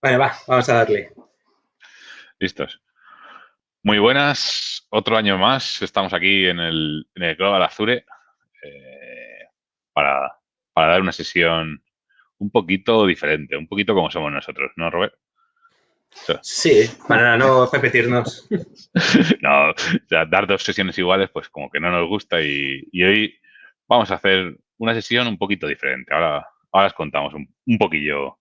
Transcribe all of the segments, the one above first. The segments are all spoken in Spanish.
Bueno, va, vamos a darle. Listos. Muy buenas, otro año más. Estamos aquí en el Global Azure eh, para, para dar una sesión un poquito diferente, un poquito como somos nosotros, ¿no, Robert? So- Sí, para no repetirnos. No, o sea, dar dos sesiones iguales, pues como que no nos gusta y hoy vamos a hacer una sesión un poquito diferente. Ahora os contamos un poquillo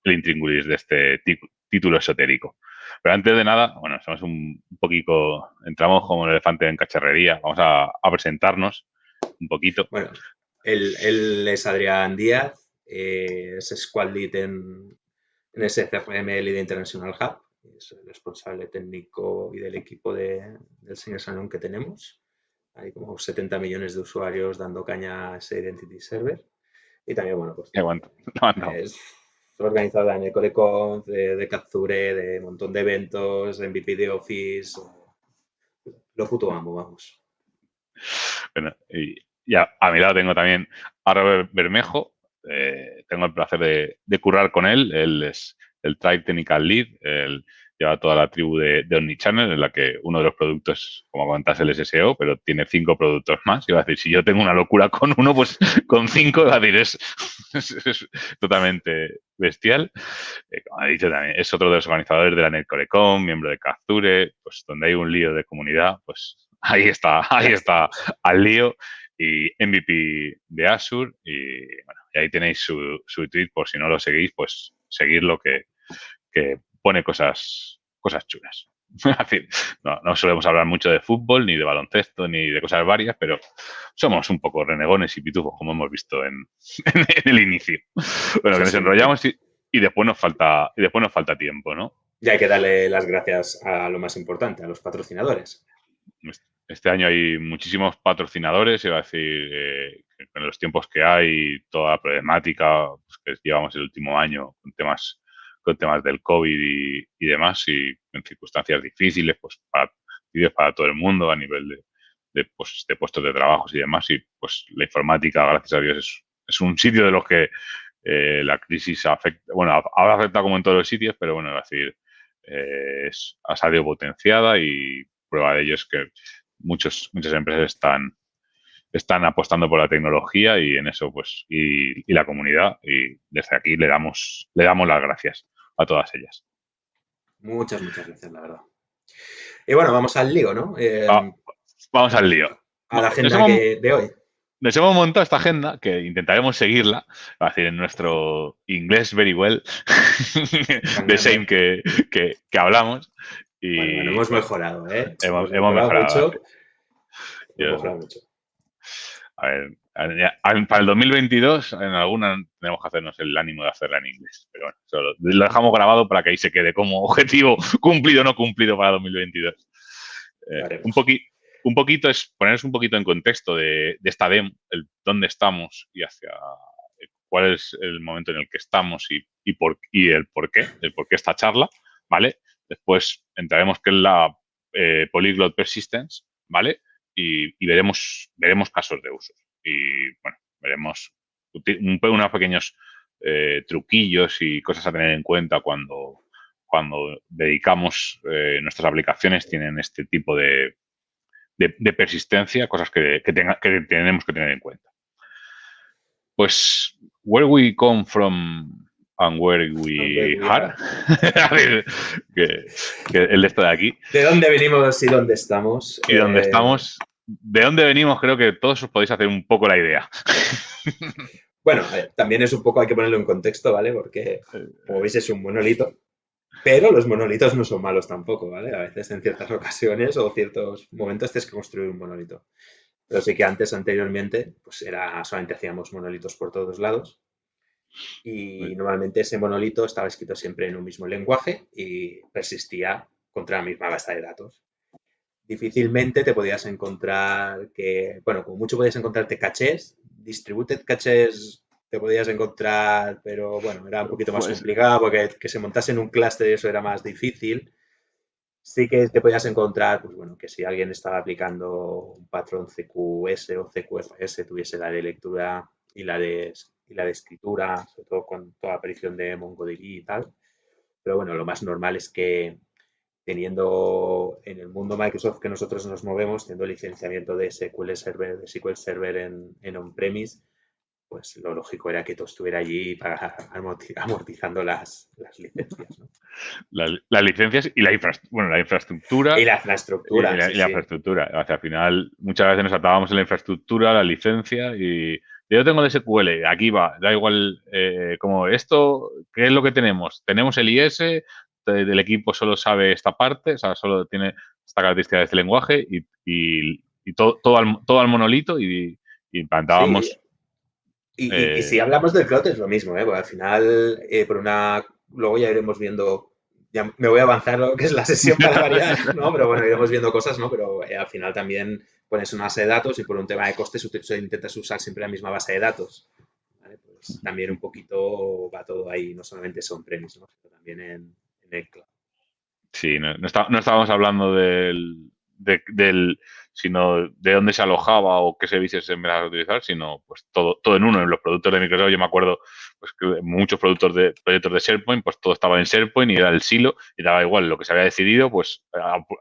el intríngulis de este título esotérico. Pero antes de nada, bueno, somos un poquito, entramos como un elefante en cacharrería, vamos a presentarnos un poquito. Bueno, él es Adrián Díaz, es Squad Lead en SCRM Lead International Hub, es el responsable técnico y del equipo del señor Salón que tenemos. Hay como 70 millones de usuarios dando caña a ese Identity Server. Y también, bueno, pues Aguanta, aguanta. es organizada en el Coreconf, de Capture, de un montón de eventos, de MVP de Office, lo puto amo, vamos. Bueno, y a mi lado tengo también a Robert Bermejo. Tengo el placer de currar con él. Él es el Tribe Technical Lead. Él lleva toda la tribu de Omnichannel, en la que uno de los productos, como comentas, el SSO, pero tiene 5 productos más. Iba a decir, si yo tengo una locura con uno, pues con 5, iba a decir, es totalmente bestial. Como ha dicho también, es otro de los organizadores de la NetCorecon, miembro de Capture, pues donde hay un lío de comunidad, pues ahí Ya está estamos. al lío y MVP de Azure y bueno, y ahí tenéis su tweet por si no lo seguís, pues seguirlo que pone cosas chulas. Es decir, no solemos hablar mucho de fútbol, ni de baloncesto, ni de cosas varias, pero somos un poco renegones y pitufos, como hemos visto en el inicio. Bueno, que Sí, nos sí. enrollamos y después nos falta tiempo, ¿no? Ya hay que darle las gracias a lo más importante, a los patrocinadores. Este año hay muchísimos patrocinadores, iba a decir, que en los tiempos que hay, toda la problemática pues, que llevamos el último año con temas del COVID y demás, y en circunstancias difíciles, pues para todo el mundo a nivel pues, de puestos de trabajo y demás, y pues la informática, gracias a Dios, es un sitio de los que la crisis afecta, bueno, ahora afecta como en todos los sitios, pero bueno, es decir, ha salido potenciada y prueba de ello es que muchas empresas están apostando por la tecnología y en eso, pues, y la comunidad, y desde aquí le damos las gracias a todas ellas. Muchas, muchas gracias, la verdad. Y bueno, vamos al lío, ¿no? Va- Vamos al lío. A la Nos agenda hemos, de hoy. nos hemos montado esta agenda que intentaremos seguirla, es decir, en nuestro inglés very well, Tan de grande. same que hablamos, Bueno, bueno, y hemos bueno, mejorado, ¿eh? hemos, Hemos hemos mejorado mejorado. Sí. mucho. Hemos Yo- mejorado mucho. A ver, para el 2022 en alguna tenemos que hacernos el ánimo de hacerla en inglés. Pero bueno, eso lo dejamos grabado para que ahí se quede como objetivo cumplido o no cumplido para 2022. Ya Eh, un, haremos. poqui- un poquito es ponernos un poquito en contexto de esta demo, el dónde estamos y hacia cuál es el momento en el que estamos y el por qué esta charla, ¿vale? Después entraremos que es la Polyglot Persistence, ¿vale? Y veremos casos de uso. Y bueno, veremos unos pequeños truquillos y cosas a tener en cuenta cuando dedicamos nuestras aplicaciones, tienen este tipo de persistencia, cosas que tenemos que tener en cuenta. Pues, where we come from and where And where we we are, are. a ver, que el de esto de aquí, ¿De dónde venimos y dónde estamos? y dónde estamos, de dónde venimos, creo que todos os podéis hacer un poco la idea. Bueno, a ver, también es un poco, hay que ponerlo en contexto, ¿vale? Porque, como veis, es un monolito. Pero los monolitos no son malos tampoco, ¿vale? A veces en ciertas ocasiones o ciertos momentos tienes que construir un monolito. Pero sí que anteriormente, pues solamente hacíamos monolitos por todos lados y normalmente ese monolito estaba escrito siempre en un mismo lenguaje y persistía contra la misma base de datos. Difícilmente te podías encontrar bueno, como mucho podías encontrarte cachés, distributed cachés te podías encontrar, pero bueno, era un poquito más Pues, complicado porque que se montase en un clúster eso era más difícil. Sí que te podías encontrar, pues bueno, que si alguien estaba aplicando un patrón CQS o CQFS, tuviese la de lectura y la de y la de escritura, sobre todo con toda la aparición de MongoDB y tal. Pero bueno, lo más normal es que teniendo en el mundo Microsoft que nosotros nos movemos, teniendo licenciamiento de SQL Server en on-premise, pues lo lógico era que todo estuviera allí para amortizando las licencias, ¿no? Las licencias y la Y infraestructura la y infraestructura, la, sí, y la sí. infraestructura. O sea, al final, muchas veces nos atábamos en la infraestructura, la licencia y yo tengo el SQL, aquí va, da igual como esto, ¿qué es lo que tenemos? Tenemos el IS, del equipo solo sabe esta parte, o sea, solo tiene esta característica de este lenguaje y todo al monolito y Sí, implantábamos y si hablamos del cloud es lo mismo, ¿eh? Porque al final, luego ya iremos viendo, ya me voy a avanzar lo que es la sesión para variar, ¿no? Pero bueno, iremos viendo cosas, ¿no? Pero al final también pones una base de datos y por un tema de costes intentas usar siempre la misma base de datos, ¿vale? Pues también un poquito va todo ahí, no solamente son premise, ¿no? Sino también en el cloud. Sí, no estábamos hablando sino de dónde se alojaba o qué servicios se empezaba a utilizar, sino pues todo en uno. En los productos de Microsoft, yo me acuerdo pues que muchos proyectos de SharePoint, pues todo estaba en SharePoint y era el silo y daba igual lo que se había decidido, pues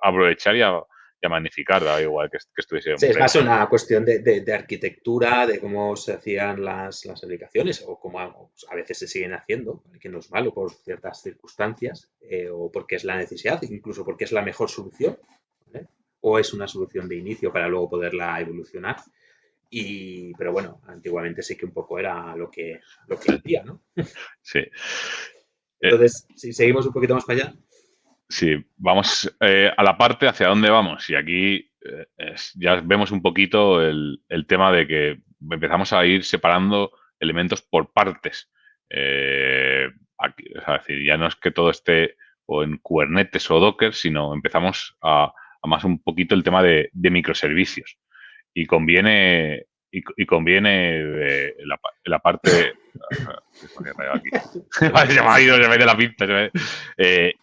aprovechar y a magnificar, daba igual que estuviese Sí, un es más premise. una cuestión de arquitectura, de cómo se hacían las aplicaciones o cómo a veces se siguen haciendo, que no es malo por ciertas circunstancias, o porque es la necesidad, incluso porque es la mejor solución, ¿vale? O es una solución de inicio para luego poderla evolucionar. Pero bueno, antiguamente sí que un poco era lo que había, ¿no? Sí. Eh, Entonces, si seguimos un poquito más para allá, Sí, vamos a la parte hacia dónde vamos. Y aquí ya vemos un poquito el tema de que empezamos a ir separando elementos por partes. Es decir, ya no es que todo esté o en Kubernetes o Docker, sino empezamos a más un poquito el tema de microservicios. Y conviene la parte... se me ha rayado aquí. Se me ha ido, se me ha ido la pinta.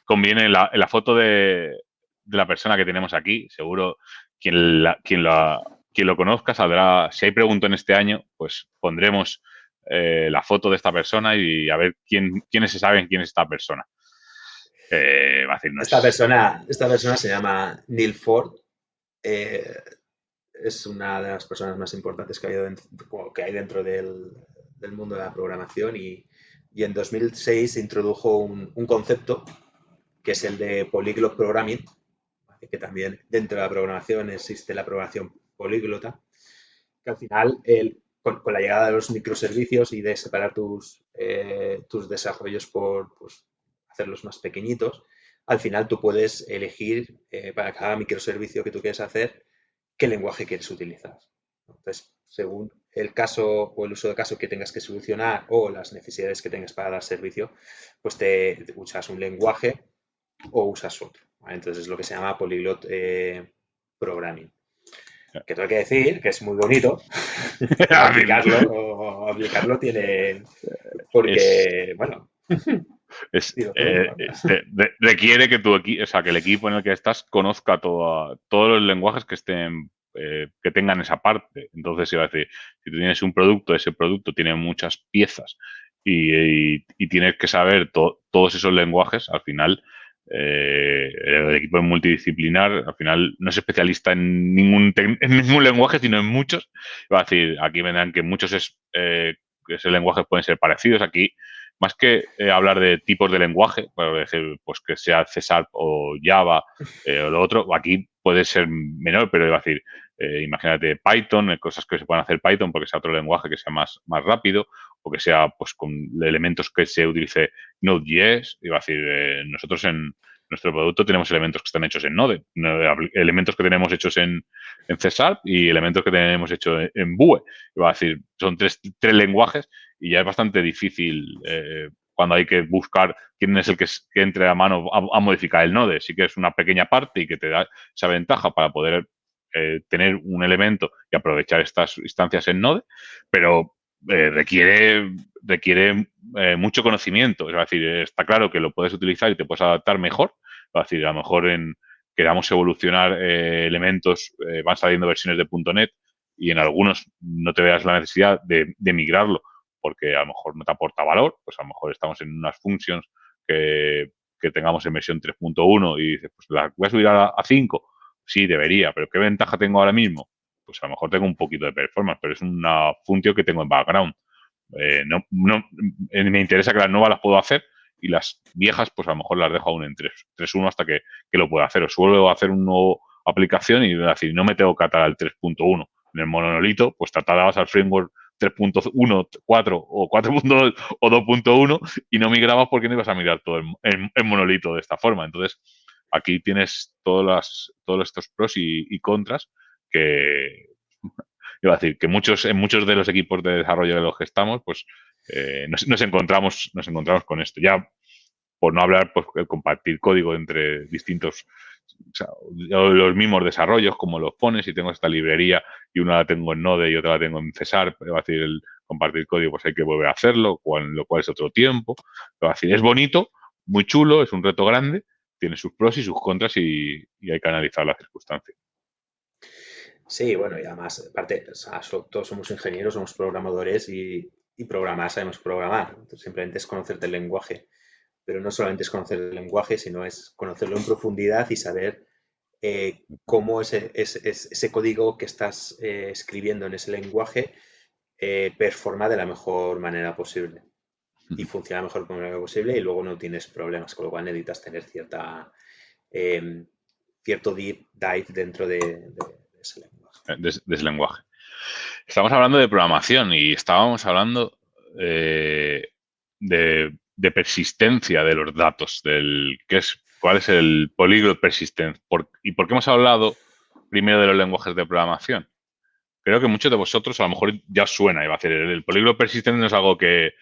Conviene la foto de la persona que tenemos aquí. Seguro quien lo conozca saldrá. Si hay pregunta en este año, pues pondremos la foto de esta persona y a ver quiénes se saben quién es esta persona. Va a decir, no esta es. persona, esta persona se llama Neil Ford. eh, es una de las personas más importantes que hay dentro del mundo de la programación y en 2006 se introdujo un concepto que es el de Polyglot Programming, que también dentro de la programación existe la programación políglota, que al final con la llegada de los microservicios y de separar tus desarrollos por pues, hacerlos más pequeñitos, al final tú puedes elegir para cada microservicio que tú quieres hacer qué lenguaje quieres utilizar. Entonces, según el caso o el uso de caso que tengas que solucionar o las necesidades que tengas para dar servicio, pues te usas un lenguaje o usas otro. ¿Vale? Entonces es lo que se llama Polyglot Programming. Que tengo que decir que es muy bonito, pero aplicarlo tiene, Es, porque, bueno, digo tú, ¿no? requiere que o sea, que el equipo en el que estás conozca todos los lenguajes que estén, que tengan esa parte. Entonces, iba a decir, si tú tienes un producto, ese producto tiene muchas piezas y tienes que saber todos esos lenguajes, al final, el equipo es multidisciplinar, al final no es especialista en ningún lenguaje, sino en muchos. Iba a decir, aquí vendrán que muchos esos lenguajes pueden ser parecidos. Aquí más que hablar de tipos de lenguaje, por ejemplo, pues que sea C Sharp o Java o lo otro, aquí puede ser menor, pero iba a decir, imagínate Python, cosas que se pueden hacer Python porque sea otro lenguaje que sea más rápido o que sea pues con elementos que se utilice Node.js. Iba a decir, nosotros en nuestro producto tenemos elementos que están hechos en Node, elementos que tenemos hechos en C Sharp y elementos que tenemos hechos en Vue. Iba a decir, son tres lenguajes y ya es bastante difícil cuando hay que buscar quién es el que entre a mano a modificar el node. Sí que es una pequeña parte y que te da esa ventaja para poder tener un elemento y aprovechar estas instancias en node, pero requiere mucho conocimiento. Es decir, está claro que lo puedes utilizar y te puedes adaptar mejor. Es decir, a lo mejor queramos evolucionar elementos, van saliendo versiones de .NET y en algunos no te veas la necesidad de migrarlo porque a lo mejor no te aporta valor, pues a lo mejor estamos en unas functions que tengamos en versión 3.1 y dices, pues la voy a subir a 5. Sí, debería, pero ¿qué ventaja tengo ahora mismo? Pues a lo mejor tengo un poquito de performance, pero es una función que tengo en background. Me interesa que las nuevas las puedo hacer y las viejas, pues a lo mejor las dejo aún en 3.1 hasta que lo pueda hacer. O suelo hacer una nueva aplicación y decir, no me tengo que atar al 3.1. En el monolito, pues te atabas al framework 3.1, 4 o 4.2 o 2.1 y no migrabas porque no ibas a migrar todo en monolito de esta forma. Entonces, aquí tienes todos estos pros y contras que, iba a decir, que en muchos de los equipos de desarrollo de los que estamos, pues nos encontramos con esto. Ya, por no hablar, pues el compartir código entre distintos, o sea, los mismos desarrollos, como los pones, si tengo esta librería y una la tengo en Node y otra la tengo en Cesar, va a decir, el compartir código, pues hay que volver a hacerlo, lo cual es otro tiempo. Va a decir, es bonito, muy chulo, es un reto grande, tiene sus pros y sus contras y hay que analizar las circunstancias. Sí, bueno, y además, aparte, o sea, todos somos ingenieros, somos programadores y programar, sabemos programar. Entonces, simplemente es conocerte el lenguaje. Pero no solamente es conocer el lenguaje, sino es conocerlo en profundidad y saber cómo ese código que estás escribiendo en ese lenguaje performa de la mejor manera posible y funciona de la mejor manera posible y luego no tienes problemas, con lo cual necesitas tener eh, cierto deep dive dentro de ese lenguaje. De ese lenguaje. Estamos hablando de programación y estábamos hablando de persistencia de los datos, cuál es el políglot persistente. ¿Y por qué hemos hablado primero de los lenguajes de programación? Creo que muchos de vosotros a lo mejor ya os suena, iba a decir, el políglot persistente no es algo que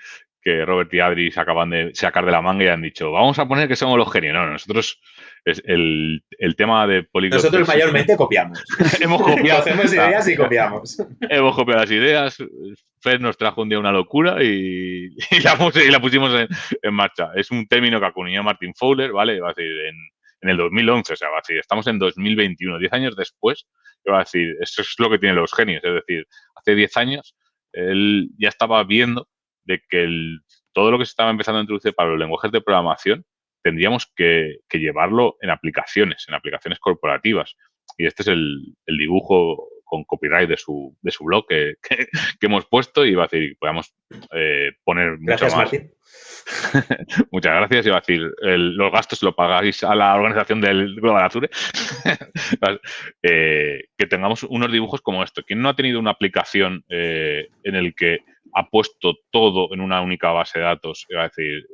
Robert y Adri se acaban de sacar de la manga y han dicho, vamos a poner que somos los genios. No, nosotros, es el tema de políglot Nosotros persistente, mayormente copiamos. hemos copiado. Cogemos ideas y copiamos. Hemos copiado las ideas. Fed nos trajo un día una locura y la pusimos en marcha. Es un término que acuñó Martin Fowler, ¿vale? Va a decir, en el 2011, o sea, va a decir, estamos en 2021, 10 años después, va a decir, eso es lo que tienen los genios, es decir, hace 10 años él ya estaba viendo de que todo lo que se estaba empezando a introducir para los lenguajes de programación tendríamos que llevarlo en aplicaciones corporativas. Y este es el dibujo con copyright de su blog que hemos puesto y va a decir, podamos poner mucho Gracias, más. Martín. Muchas gracias. Iba a decir, los gastos lo pagáis a la organización del Global Azure. Que tengamos unos dibujos como esto. ¿Quién no ha tenido una aplicación en el que ha puesto todo en una única base de datos? Iba a decir,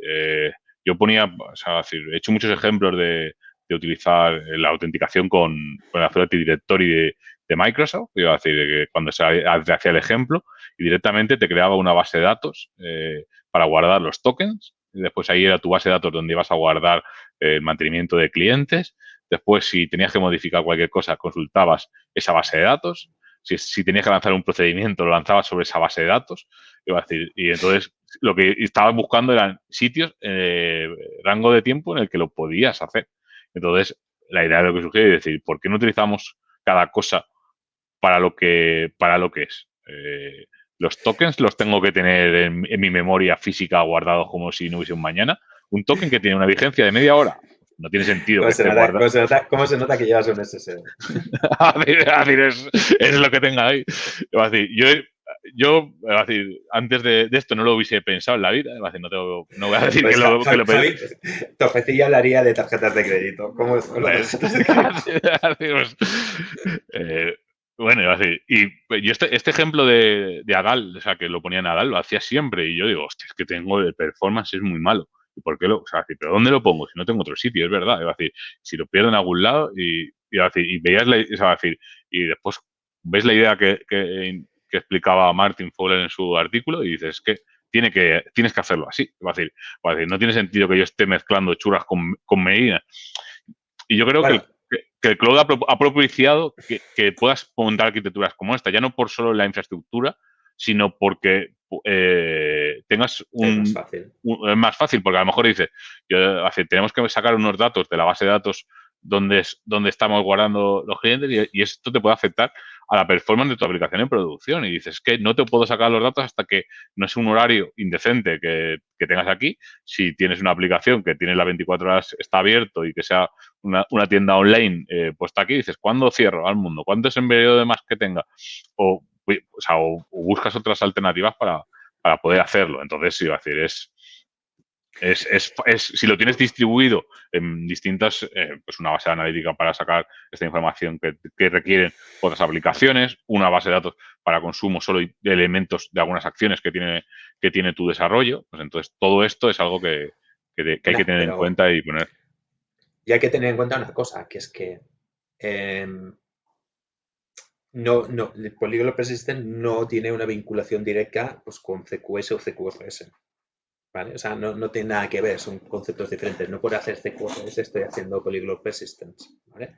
yo ponía, o sea, he hecho muchos ejemplos de utilizar la autenticación con el Authority Directory de Microsoft, iba a decir que cuando se hacía el ejemplo, y directamente te creaba una base de datos para guardar los tokens, y después ahí era tu base de datos donde ibas a guardar el mantenimiento de clientes, después si tenías que modificar cualquier cosa, consultabas esa base de datos, si tenías que lanzar un procedimiento, lo lanzabas sobre esa base de datos, iba a decir, y entonces lo que estabas buscando eran sitios, rango de tiempo en el que lo podías hacer. Entonces, la idea de lo que sugiere es decir, ¿por qué no utilizamos cada cosa para lo que es? Los tokens los tengo que tener en mi memoria física guardados como si no hubiese un mañana. Un token que tiene una vigencia de media hora. No tiene sentido que esté guardado. ¿Cómo se nota que llevas un SSD? es lo que tenga ahí. Va a decir, yo va a decir, antes de esto no lo hubiese pensado en la vida. Va a decir, no voy a decir pues que lo Javi, Tofecilla hablaría de tarjetas de crédito. ¿Cómo es con las tarjetas de crédito? Bueno, iba a decir, y yo este ejemplo de Adal, o sea, que lo ponía en Adal, lo hacía siempre. Y yo digo, hostia, es que tengo el performance, es muy malo. ¿Y por qué o sea, pero ¿dónde lo pongo? Si no tengo otro sitio, es verdad. Iba a decir, si lo pierdo en algún lado, iba a decir, y veías o a decir, y después ves la idea que explicaba Martin Fowler en su artículo y dices, que tienes que hacerlo así. Va a decir, no tiene sentido que yo esté mezclando churras con medida. Y yo creo Bueno, que el cloud ha propiciado que puedas montar arquitecturas como esta, ya no por solo la infraestructura, sino porque tengas es más fácil. es más fácil, porque a lo mejor dices, tenemos que sacar unos datos de la base de datos dónde estamos guardando los clientes y esto te puede afectar a la performance de tu aplicación en producción. Y dices que no te puedo sacar los datos hasta que no es un horario indecente que tengas aquí. Si tienes una aplicación que tiene las 24 horas, está abierto y que sea una tienda online puesta aquí, dices, ¿cuándo cierro al mundo? ¿Cuánto es en periodo de más que tenga? O buscas otras alternativas para poder hacerlo. Entonces, sí, va a decir, si lo tienes distribuido en distintas, pues una base analítica para sacar esta información que requieren otras aplicaciones, una base de datos para consumo solo de elementos de algunas acciones que tiene tu desarrollo, pues entonces todo esto es algo que hay que tener en Pero cuenta y poner. y hay que tener en cuenta una cosa, que es que el polígono persistent no tiene una vinculación directa pues, con CQS o CQRS. ¿Vale? O sea, no tiene nada que ver, son conceptos diferentes. No por hacer CQRS estoy haciendo polyglot persistence. ¿Vale?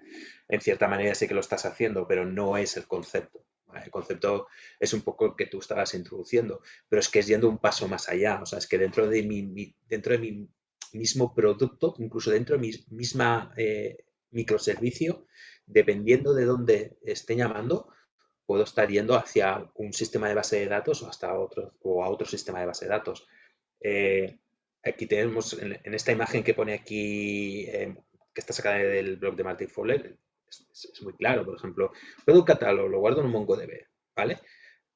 En cierta manera sí que lo estás haciendo, pero no es el concepto. ¿Vale? El concepto es un poco el que tú estabas introduciendo, pero es que es yendo un paso más allá. O sea, es que dentro de mi mismo producto, incluso dentro de mi misma microservicio, dependiendo de dónde esté llamando, puedo estar yendo hacia un sistema de base de datos o hasta otro o a otro sistema de base de datos. Eh, Aquí tenemos en esta imagen que pone aquí, que está sacada del blog de Martin Fowler, es muy claro. Por ejemplo, Product Catalog lo guardo en un MongoDB, ¿vale?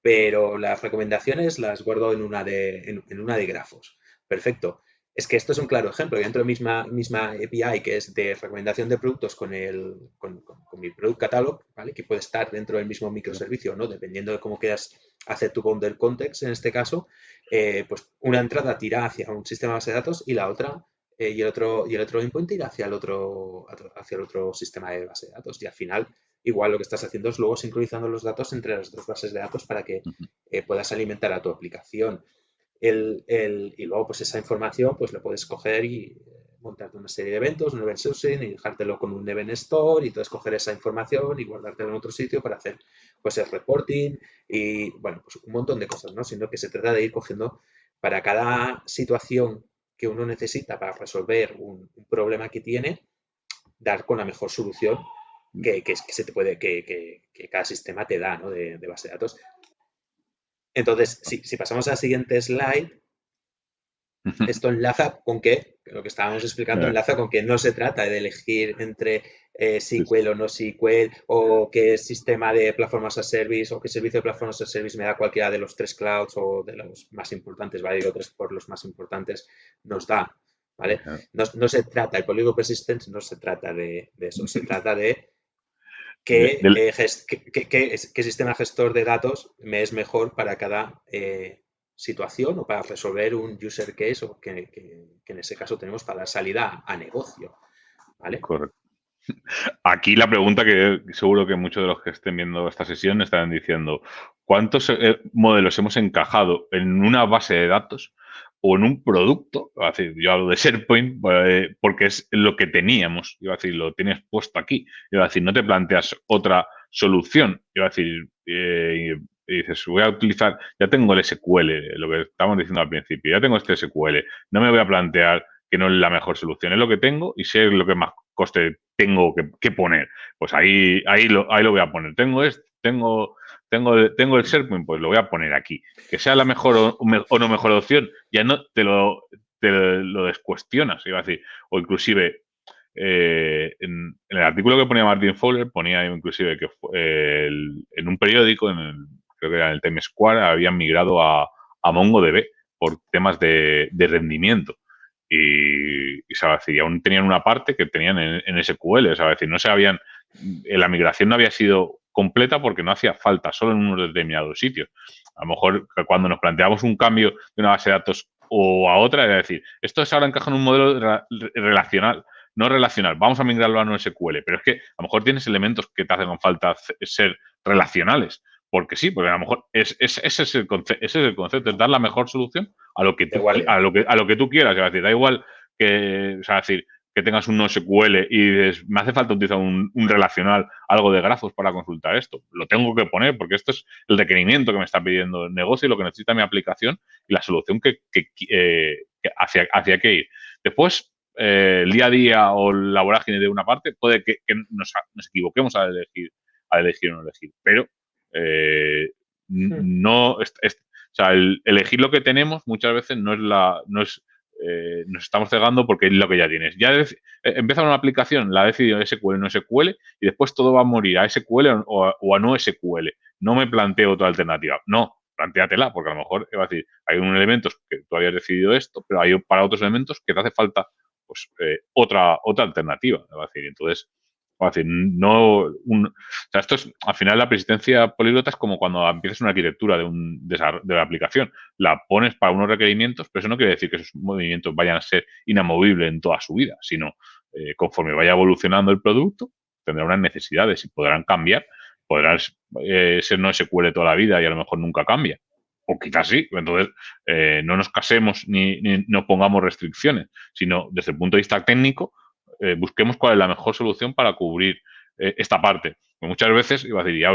Pero las recomendaciones las guardo en una de grafos. Perfecto. Es que esto es un claro ejemplo. Yo dentro de misma API que es de recomendación de productos con mi Product Catalog, ¿vale? Que puede estar dentro del mismo microservicio, ¿no? Dependiendo de cómo quieras hacer tu bundle context en este caso, pues una entrada tira hacia un sistema de base de datos y la otra y el otro endpoint irá hacia el otro sistema de base de datos. Y al final, igual lo que estás haciendo es luego sincronizando los datos entre las dos bases de datos para que puedas alimentar a tu aplicación. Y luego, pues esa información, pues la puedes coger y montarte una serie de eventos, un event sourcing y dejártelo con un event store y entonces coger esa información y guardártela en otro sitio para hacer pues el reporting y bueno, pues un montón de cosas, ¿no? Sino que se trata de ir cogiendo para cada situación que uno necesita para resolver un problema que tiene, dar con la mejor solución que se te puede, que cada sistema te da, ¿no? De base de datos. Entonces, si pasamos a la siguiente slide, esto enlaza con que, lo que estábamos explicando, enlaza con que no se trata de elegir entre SQL o no SQL, o qué sistema de plataformas as a service, o qué servicio de plataformas as a service me da cualquiera de los tres clouds o de los más importantes, ¿vale? Digo tres por los más importantes, nos da, ¿vale? No se trata, el polígono persistence no se trata de eso, se trata de qué sistema gestor de datos me es mejor para cada situación o para resolver un user case o que en ese caso tenemos para dar salida a negocio. ¿Vale? Correcto. Aquí la pregunta que seguro que muchos de los que estén viendo esta sesión estarán diciendo, ¿cuántos modelos hemos encajado en una base de datos o en un producto? Es decir, yo hablo de SharePoint porque es lo que teníamos. Iba a decir, lo tienes puesto aquí. Iba a decir, no te planteas otra solución. Iba a decir, y dices, voy a utilizar, ya tengo el SQL, lo que estábamos diciendo al principio, ya tengo este SQL, no me voy a plantear que no es la mejor solución, es lo que tengo y sé lo que más coste tengo que poner. Pues ahí lo voy a poner. Tengo el SharePoint, pues lo voy a poner aquí. Que sea la mejor o no mejor opción, ya no te lo descuestionas, iba a decir. O inclusive, en el artículo que ponía Martin Fowler, ponía inclusive que en un periódico, creo que era en el Times Square, habían migrado a MongoDB por temas de rendimiento. Y aún tenían una parte que tenían en SQL, ¿sabes? Decir, no se habían, la migración no había sido completa porque no hacía falta, solo en unos determinados sitios. A lo mejor cuando nos planteamos un cambio de una base de datos o a otra, era decir, esto ahora encaja en un modelo relacional, no relacional, vamos a migrarlo a no SQL, pero es que a lo mejor tienes elementos que te hacen falta ser relacionales, porque sí, porque a lo mejor ese es el concepto, es dar la mejor solución a lo que tú, a lo que tú quieras. Es decir, da igual que, o sea, decir, que tengas un NoSQL y dices, me hace falta utilizar un relacional, algo de grafos para consultar esto. Lo tengo que poner porque esto es el requerimiento que me está pidiendo el negocio y lo que necesita mi aplicación y la solución hacia que ir. Después, el día a día o la vorágine de una parte, puede que nos equivoquemos al elegir o no elegir. Pero Hmm. no o sea, el elegir lo que tenemos muchas veces nos estamos cegando porque es lo que ya tienes. Empieza una aplicación, la ha decidido SQL o no SQL, y después todo va a morir a SQL o a no SQL. No me planteo otra alternativa. No, plantéatela, porque a lo mejor va a decir, hay unos elementos que tú habías decidido esto, pero hay para otros elementos que te hace falta pues otra alternativa. Va a decir, entonces, va a decir, o sea, esto es, al final la persistencia políglota es como cuando empiezas una arquitectura de la aplicación, la pones para unos requerimientos, pero eso no quiere decir que esos movimientos vayan a ser inamovibles en toda su vida, sino conforme vaya evolucionando el producto, tendrá unas necesidades y podrán cambiar, podrán ser no SQL toda la vida y a lo mejor nunca cambia. O quizás sí, entonces no nos casemos ni nos pongamos restricciones, sino desde el punto de vista técnico, busquemos cuál es la mejor solución para cubrir esta parte. Porque muchas veces, iba a decir, ya,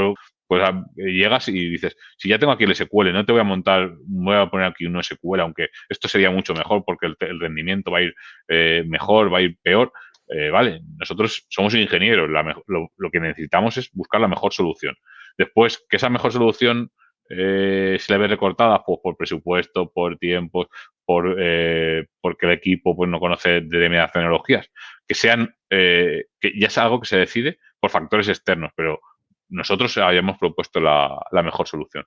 pues llegas y dices, si ya tengo aquí el SQL, no te voy a montar, voy a poner aquí un SQL, aunque esto sería mucho mejor porque el rendimiento va a ir mejor, va a ir peor. Vale, nosotros somos ingenieros, lo que necesitamos es buscar la mejor solución. Después, que esa mejor solución se le ve recortada pues, por presupuesto, por tiempos, porque el equipo pues, no conoce determinadas tecnologías, que ya es algo que se decide por factores externos, pero nosotros habíamos propuesto la mejor solución.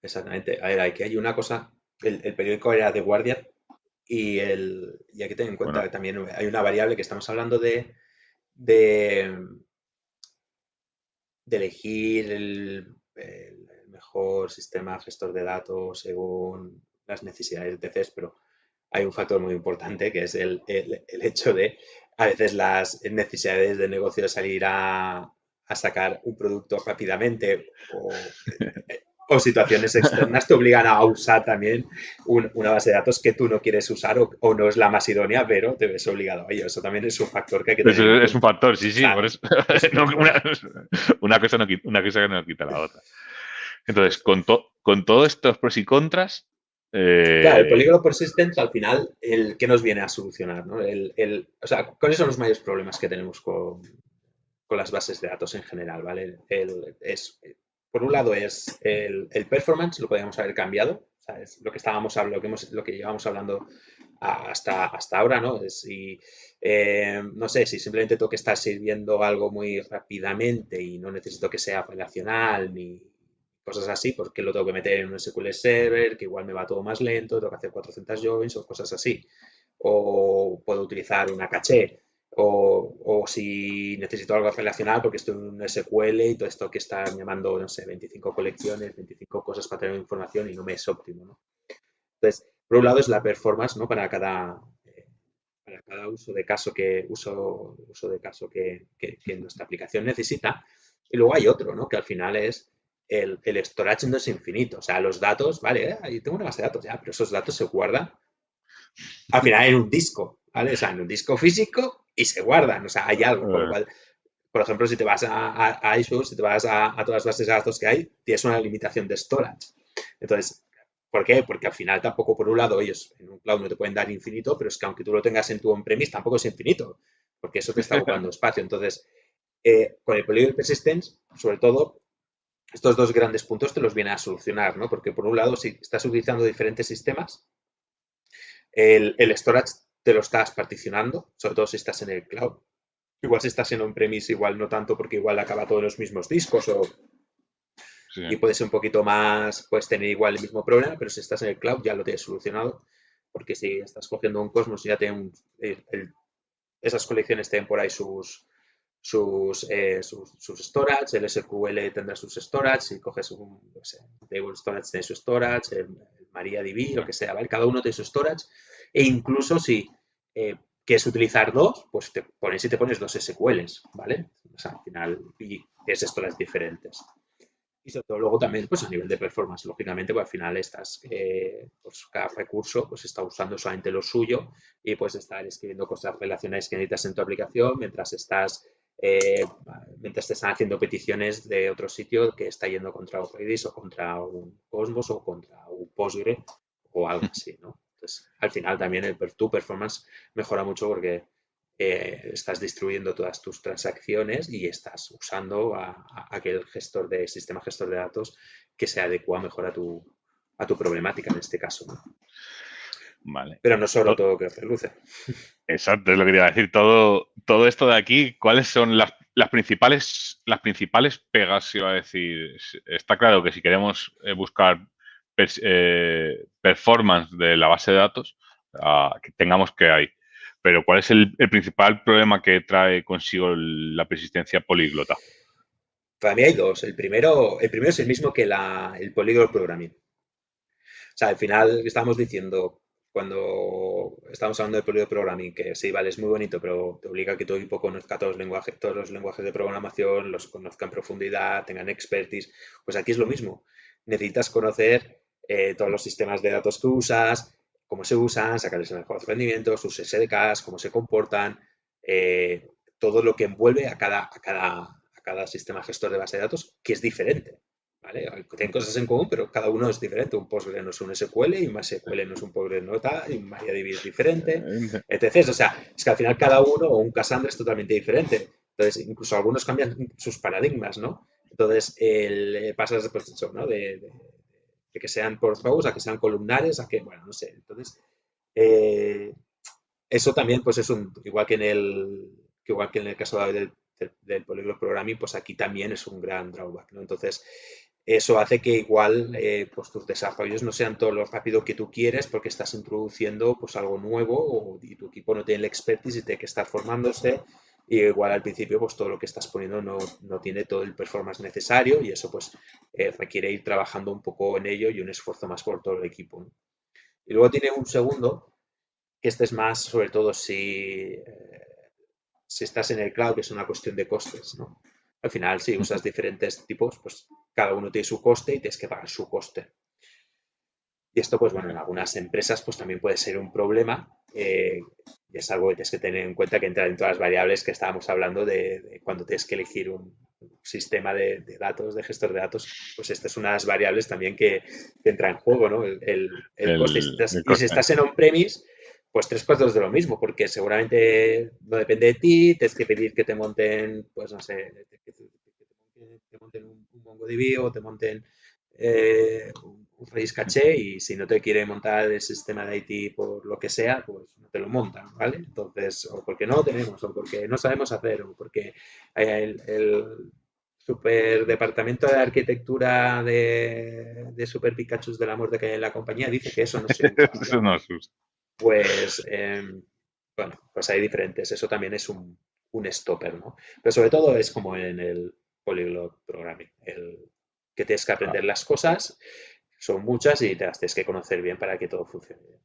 Exactamente. A ver, aquí hay una cosa, el periódico era The Guardian y hay que tener en cuenta Bueno, que también hay una variable que estamos hablando de, de elegir el mejor sistema gestor de datos según las necesidades de CES, pero hay un factor muy importante que es el hecho de a veces las necesidades de negocio de salir a sacar un producto rápidamente o situaciones externas te obligan a usar también una base de datos que tú no quieres usar o no es la más idónea, pero te ves obligado a ello. Eso también es un factor que hay que tener en eso es un cuenta. factor, sí, O sí, sea, por eso. es un No, factor. una cosa que no quita la otra. Entonces, Justo. con todos estos pros y contras, Claro, el eh, polígono persistente al final, ¿qué nos viene a solucionar? ¿No? O sea, ¿cuáles son los mayores problemas que tenemos con las bases de datos en general? ¿Vale? Por un lado es el performance, lo podríamos haber cambiado. O sea, es lo que estábamos hablando, lo que llevamos hablando hasta ahora, ¿no? No sé, si simplemente tengo que estar sirviendo algo muy rápidamente y no necesito que sea relacional ni cosas así, porque lo tengo que meter en un SQL Server, que igual me va todo más lento, tengo que hacer 400 joins o cosas así. O puedo utilizar una caché, o si necesito algo relacional porque estoy en un SQL y todo esto que está llamando, no sé, 25 colecciones, 25 cosas para tener información y no me es óptimo, ¿no? Entonces, por un lado es la performance, ¿no? Para cada uso de caso que nuestra aplicación necesita. Y luego hay otro, ¿no? Que al final es el storage no es infinito. O sea, los datos, vale, ahí tengo una base de datos ya, pero esos datos se guardan al final en un disco, ¿vale? O sea, en un disco físico y se guardan. O sea, hay algo, con lo eh, cual, por ejemplo, si te vas a Azure, si te vas a todas las bases de datos que hay, tienes una limitación de storage. Entonces, ¿por qué? Porque al final tampoco, por un lado, ellos en un cloud no te pueden dar infinito, pero es que aunque tú lo tengas en tu on-premise, tampoco es infinito, porque eso te está ocupando espacio. Entonces, con el Polygon Persistence, sobre todo, estos dos grandes puntos te los viene a solucionar, ¿no? Porque por un lado, si estás utilizando diferentes sistemas, el storage te lo estás particionando, sobre todo si estás en el cloud. Igual si estás en on-premise, igual no tanto porque igual acaba todo en los mismos discos sí. y puede ser un poquito más, puedes tener igual el mismo problema, pero si estás en el cloud ya lo tienes solucionado, porque si estás cogiendo un Cosmos ya tienen esas colecciones tienen por ahí sus storage, el SQL tendrá sus storage, si coges un, no sé, Table Storage tiene su storage, el MariaDB, Sí. lo que sea, ¿vale? Cada uno tiene su storage, e incluso si quieres utilizar dos, pues te pones dos SQLs, ¿vale? O sea, al final, y es storage diferentes. Y sobre todo luego también, pues a nivel de performance, lógicamente, pues al final pues cada recurso pues está usando solamente lo suyo y puedes estar escribiendo cosas relacionadas que necesitas en tu aplicación eh, mientras te están haciendo peticiones de otro sitio que está yendo contra un Redis o contra un Cosmos o contra un Postgre o algo así, ¿no? Pues, al final también tu performance mejora mucho porque estás distribuyendo todas tus transacciones y estás usando a aquel sistema gestor de datos que se adecua mejor a tu problemática en este caso, ¿no? Vale. Pero no solo todo que reluce. Exacto, es lo que te iba a decir. Todo esto de aquí, ¿cuáles son las principales pegas? Iba a decir, está claro que si queremos buscar performance de la base de datos, que tengamos que hay. Pero ¿cuál es el principal problema que trae consigo la persistencia políglota? Para mí hay dos. El primero es el mismo que el Polyglot Programming. O sea, al final estamos diciendo, cuando estamos hablando de Polyglot Programming, que sí, vale, es muy bonito, pero te obliga a que tu equipo conozca todos los lenguajes de programación, los conozca en profundidad, tengan expertise. Pues aquí es lo mismo. Necesitas conocer todos los sistemas de datos que usas, cómo se usan, sacarles el mejor rendimiento, sus SDKs, cómo se comportan, todo lo que envuelve a cada sistema gestor de base de datos, que es diferente. ¿Vale? Tienen cosas en común, pero cada uno es diferente. Un Postgre no es un SQL y un MySQL no es un Postgre no tal, y un MariaDB es diferente, etc. O sea, es que al final cada uno o un Cassandra es totalmente diferente. Entonces, incluso algunos cambian sus paradigmas, ¿no? Entonces, pasas pues, eso, ¿no? De que sean por rows a que sean columnares, a que, bueno, no sé. Entonces, eh, eso también, pues es igual que en el caso del Polyglot Programming, pues aquí también es un gran drawback, ¿no? Entonces, eso hace que igual pues tus desarrollos no sean todo lo rápido que tú quieres porque estás introduciendo pues algo nuevo y tu equipo no tiene el expertise y tiene que estar formándose y igual al principio pues todo lo que estás poniendo no tiene todo el performance necesario y eso pues requiere ir trabajando un poco en ello y un esfuerzo más por todo el equipo, ¿no? Y luego tiene un segundo que este es más, sobre todo, si estás en el cloud, que es una cuestión de costes, ¿no? Al final, si usas diferentes tipos, pues cada uno tiene su coste y tienes que pagar su coste. Y esto, pues bueno, en algunas empresas pues también puede ser un problema. Y es algo que tienes que tener en cuenta que entra en todas las variables que estábamos hablando de cuando tienes que elegir un sistema de datos, de gestor de datos, pues esta es una de las variables también que entra en juego, ¿no? El coste. El Y si coste. estás en on-premise, pues tres cuartos de lo mismo, porque seguramente no depende de ti, tienes que pedir que te monten, pues no sé, te monten un MongoDB o te monten un Redis caché y si no te quiere montar el sistema de IT por lo que sea, pues no te lo montan, ¿vale? Entonces, o porque no lo tenemos, o porque no sabemos hacer, o porque el super departamento de arquitectura de Super Pikachu de la muerte que hay en la compañía dice que eso no se usa, ¿vale? Eso no asusta. Pues, bueno, pues hay diferentes. Eso también es un stopper, ¿no? Pero sobre todo es como en el Polyglot Programming, que tienes que aprender las cosas, son muchas y te las tienes que conocer bien para que todo funcione bien.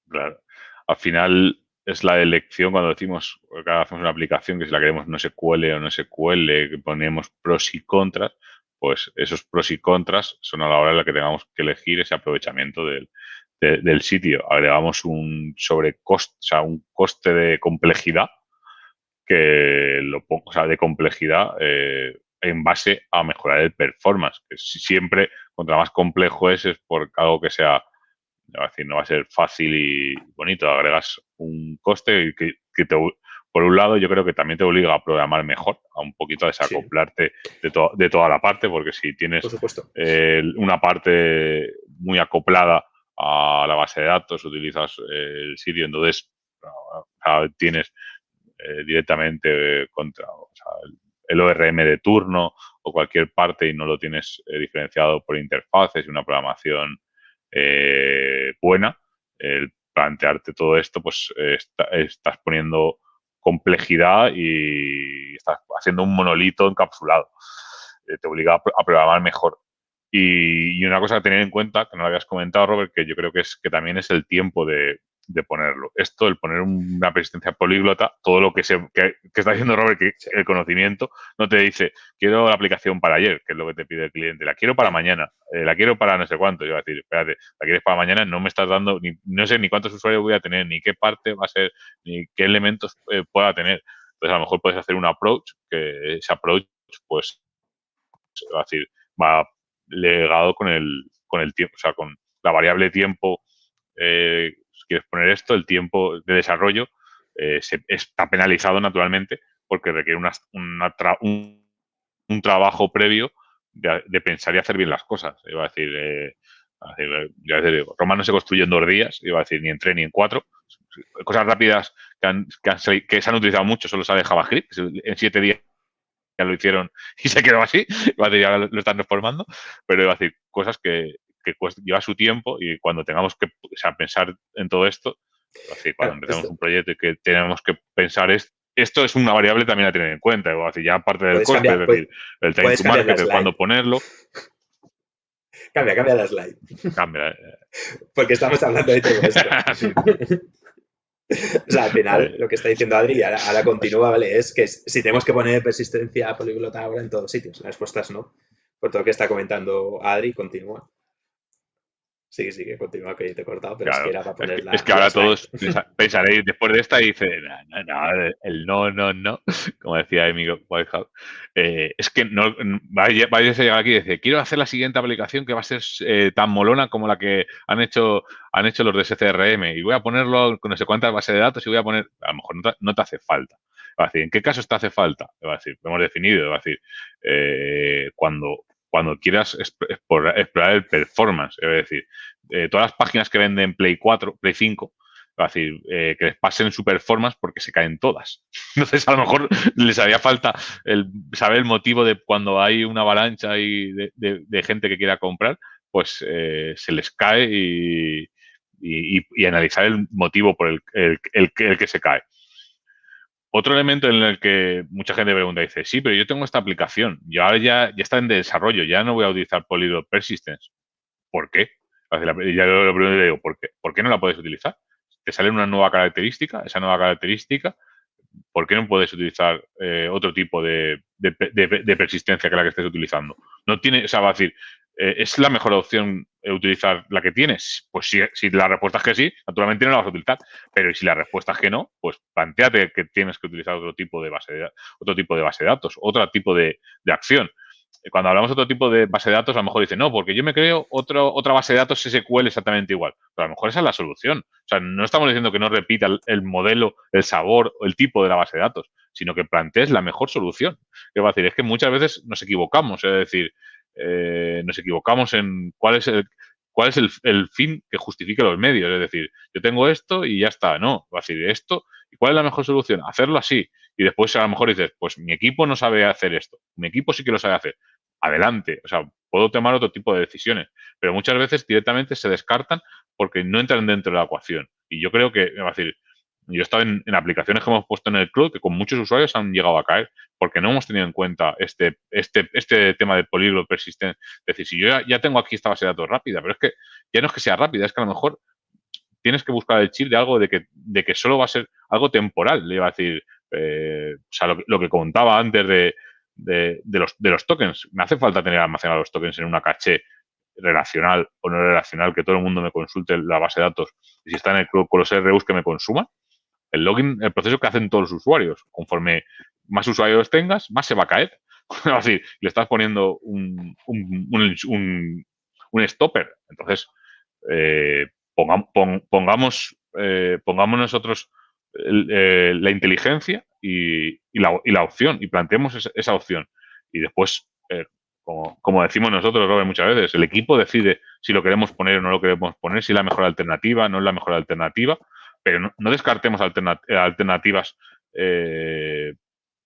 Claro. Al final es la elección cuando decimos que hacemos una aplicación que si la queremos no SQL o no SQL, que ponemos pros y contras, pues esos pros y contras son a la hora en la que tengamos que elegir ese aprovechamiento del sitio. Agregamos un sobrecoste, o sea, un coste de complejidad que lo pongo, o sea, de complejidad en base a mejorar el performance. Que siempre, contra más complejo es por algo que sea, es decir, no va a ser fácil y bonito. Agregas un coste por un lado, yo creo que también te obliga a programar mejor, a un poquito a Sí, desacoplarte de toda la parte, porque si por tienes supuesto. una parte muy acoplada a la base de datos, utilizas el sitio, entonces tienes directamente contra o sea, el ORM de turno o cualquier parte y no lo tienes diferenciado por interfaces y una programación buena, el plantearte todo esto, pues estás poniendo complejidad y estás haciendo un monolito encapsulado. Te obliga a programar mejor. Y una cosa a tener en cuenta, que no lo habías comentado, Robert, que yo creo que también es el tiempo de ponerlo. Esto, el poner una persistencia políglota, todo lo que está diciendo Robert, que Sí, el conocimiento no te dice, quiero la aplicación para ayer, que es lo que te pide el cliente, la quiero para ya, mañana, la quiero para no sé cuánto. Yo voy a decir, espérate, la quieres para mañana, no me estás dando, no sé ni cuántos usuarios voy a tener, ni qué parte va a ser, ni qué elementos pueda tener. Entonces, a lo mejor puedes hacer un approach, que ese approach, pues, va a decir, va legado con el tiempo, o sea, con la variable tiempo si quieres poner esto, el tiempo de desarrollo está penalizado naturalmente porque requiere un trabajo previo de pensar y hacer bien las cosas. Iba a decir, Roma no se construyó en 2 días, iba a decir ni en 3 ni en 4. Cosas rápidas que se han utilizado mucho solo sale JavaScript, en 7 días ya lo hicieron y se quedó así, iba a decir, ya lo están reformando, pero iba a decir, cosas que lleva su tiempo y cuando tengamos que pensar en todo esto, iba a decir, cuando empecemos un proyecto y que tenemos que pensar esto es una variable también a tener en cuenta, iba a decir, ya aparte del coste, es decir, el time to market, el cuándo ponerlo. Cambia la slide. Cambia. Porque estamos hablando de todo esto. O sea, al final, lo que está diciendo Adri, ahora continúa, ¿vale? Es que si tenemos que poner persistencia políglota ahora en todos sitios, la respuesta es no. Por todo lo que está comentando Adri, continúa. Sí, que continúa, que te he cortado, pero claro, es que era para poner es que ahora todos pensaréis después de esta y dice, el no, como decía Amy Whitehouse, es que no vayas a llegar aquí y decir, quiero hacer la siguiente aplicación que va a ser tan molona como la que han hecho los de SCRM y voy a ponerlo con no sé cuántas bases de datos y voy a poner, a lo mejor no te hace falta. Va a decir, ¿en qué casos te hace falta? Va a decir, lo hemos definido, va a decir, cuando quieras explorar el performance, es decir, todas las páginas que venden Play 4, Play 5, es decir, que les pasen su performance porque se caen todas. Entonces, a lo mejor les haría falta saber el motivo de cuando hay una avalancha y de gente que quiera comprar, pues se les cae y analizar el motivo por el que se cae. Otro elemento en el que mucha gente pregunta, dice, sí, pero yo tengo esta aplicación, y ahora ya está en desarrollo, ya no voy a utilizar Polyglot Persistence. ¿Por qué? Y ya lo primero le digo, ¿por qué no la puedes utilizar? Te sale una nueva característica, esa nueva característica, ¿por qué no puedes utilizar otro tipo de persistencia que la que estés utilizando? No tiene, o sea, va a decir, ¿es la mejor opción utilizar la que tienes? Pues si la respuesta es que sí, naturalmente no la vas a utilizar. Pero si la respuesta es que no, pues planteate que tienes que utilizar otro tipo de base de datos, otro tipo de acción. Cuando hablamos de otro tipo de base de datos, a lo mejor dice, no, porque yo me creo otra base de datos SQL exactamente igual. Pero a lo mejor esa es la solución. O sea, no estamos diciendo que no repita el modelo, el sabor o el tipo de la base de datos, sino que plantees la mejor solución. ¿Qué va a decir? Es que muchas veces nos equivocamos, es decir, nos equivocamos en cuál es el fin que justifique los medios. Es decir, yo tengo esto y ya está. No, va a decir esto. ¿Y cuál es la mejor solución? Hacerlo así. Y después a lo mejor dices, pues mi equipo no sabe hacer esto. Mi equipo sí que lo sabe hacer. Adelante. O sea, puedo tomar otro tipo de decisiones. Pero muchas veces directamente se descartan porque no entran dentro de la ecuación. Y yo creo que, va a decir, yo he estado en aplicaciones que hemos puesto en el cloud que con muchos usuarios han llegado a caer porque no hemos tenido en cuenta este tema de políglot persistente. Es decir, si yo ya tengo aquí esta base de datos rápida, pero es que ya no es que sea rápida, es que a lo mejor tienes que buscar el chip de algo de que solo va a ser algo temporal. Le iba a decir, o sea, lo que contaba antes de los tokens. Me hace falta tener almacenados los tokens en una caché relacional o no relacional, que todo el mundo me consulte la base de datos. Y si está en el cloud con los RUs que me consuman, el login, el proceso que hacen todos los usuarios. Conforme más usuarios tengas, más se va a caer. Es decir, le estás poniendo un stopper. Entonces, pongamos nosotros la inteligencia y la opción y planteemos esa opción. Y después, como decimos nosotros, Robert, muchas veces, el equipo decide si lo queremos poner o no lo queremos poner, si es la mejor alternativa, no es la mejor alternativa, pero no descartemos alternativas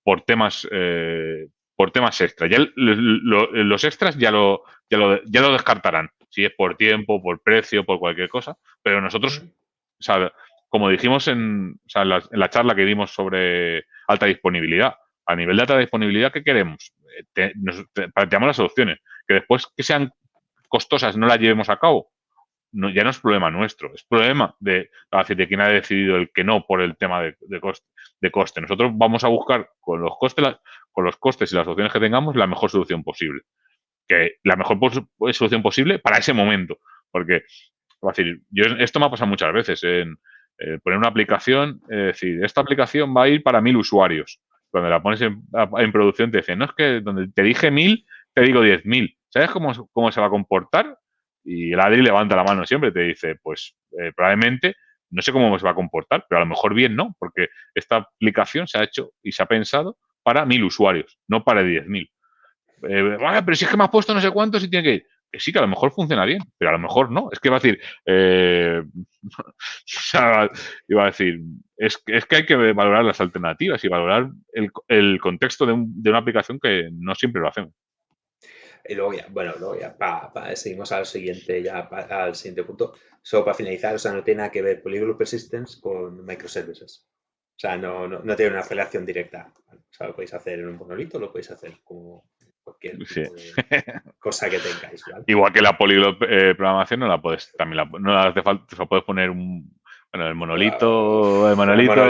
por temas extra. Ya los extras ya lo descartarán, si es por tiempo, por precio, por cualquier cosa, pero nosotros, o sea, como dijimos en la charla que dimos sobre alta disponibilidad, a nivel de alta disponibilidad, ¿qué queremos? Planteamos las soluciones, que después que sean costosas no las llevemos a cabo, ya no es problema nuestro, es problema de quien ha decidido el que no por el tema de coste. Nosotros vamos a buscar con los costes y las opciones que tengamos la mejor solución posible. Que la mejor solución posible para ese momento. Porque, esto me ha pasado muchas veces en poner una aplicación, decir, esta aplicación va a ir para 1000 usuarios. Cuando la pones en producción te dicen, no, es que donde te dije 1000, te digo 10.000. ¿Sabes cómo se va a comportar? Y el Adri levanta la mano siempre y te dice, pues probablemente no sé cómo se va a comportar, pero a lo mejor bien no, porque esta aplicación se ha hecho y se ha pensado para 1.000 usuarios, no para 10.000. Vale, pero si es que me has puesto no sé cuántos y tiene que ir. Que sí, que a lo mejor funciona bien, pero a lo mejor no. Es que va a decir, o sea, iba a decir, es que hay que valorar las alternativas y valorar el contexto de una aplicación que no siempre lo hacemos. Y luego ya, bueno, luego ya seguimos al siguiente, al siguiente punto. Solo para finalizar, o sea, no tiene nada que ver Polyglot Persistence con microservices. O sea, no tiene una relación directa. ¿Vale? O sea, lo podéis hacer en un monolito, lo podéis hacer como cualquier Sí. tipo de cosa que tengáis, ¿vale? Igual que la Polyglot programación no la puedes, también no la hace falta, o sea, puedes poner bueno, el monolito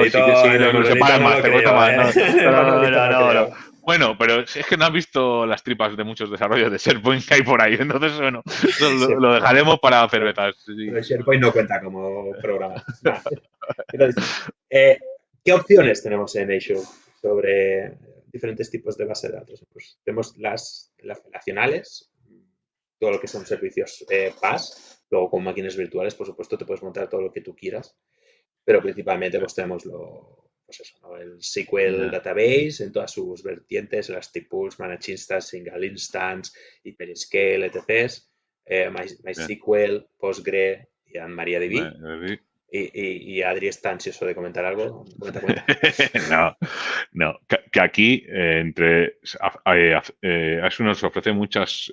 sí que sí, En el lo separan monolito no más, lo te cuesta creo, más, ¿eh? no, En el monolito no no. creo. Bueno, pero es que no has visto las tripas de muchos desarrollos de SharePoint que hay por ahí, entonces bueno, eso lo dejaremos para cervezas. Pero Sí. SharePoint no cuenta como programa. Nada. Entonces, ¿qué opciones tenemos en Azure sobre diferentes tipos de base de datos? Pues tenemos las relacionales, todo lo que son servicios PaaS, luego con máquinas virtuales, por supuesto, te puedes montar todo lo que tú quieras, pero principalmente pues tenemos pues eso, ¿no? El SQL Ya, Database en todas sus vertientes, Elastic Pools, Managed Instance, Single Instance, HyperScale, etc. ya. MySQL, Postgre y MariaDB. Vale, Y Adri está ansioso de comentar algo. Comenta, comenta. no, no. Que aquí, Azure nos ofrece muchos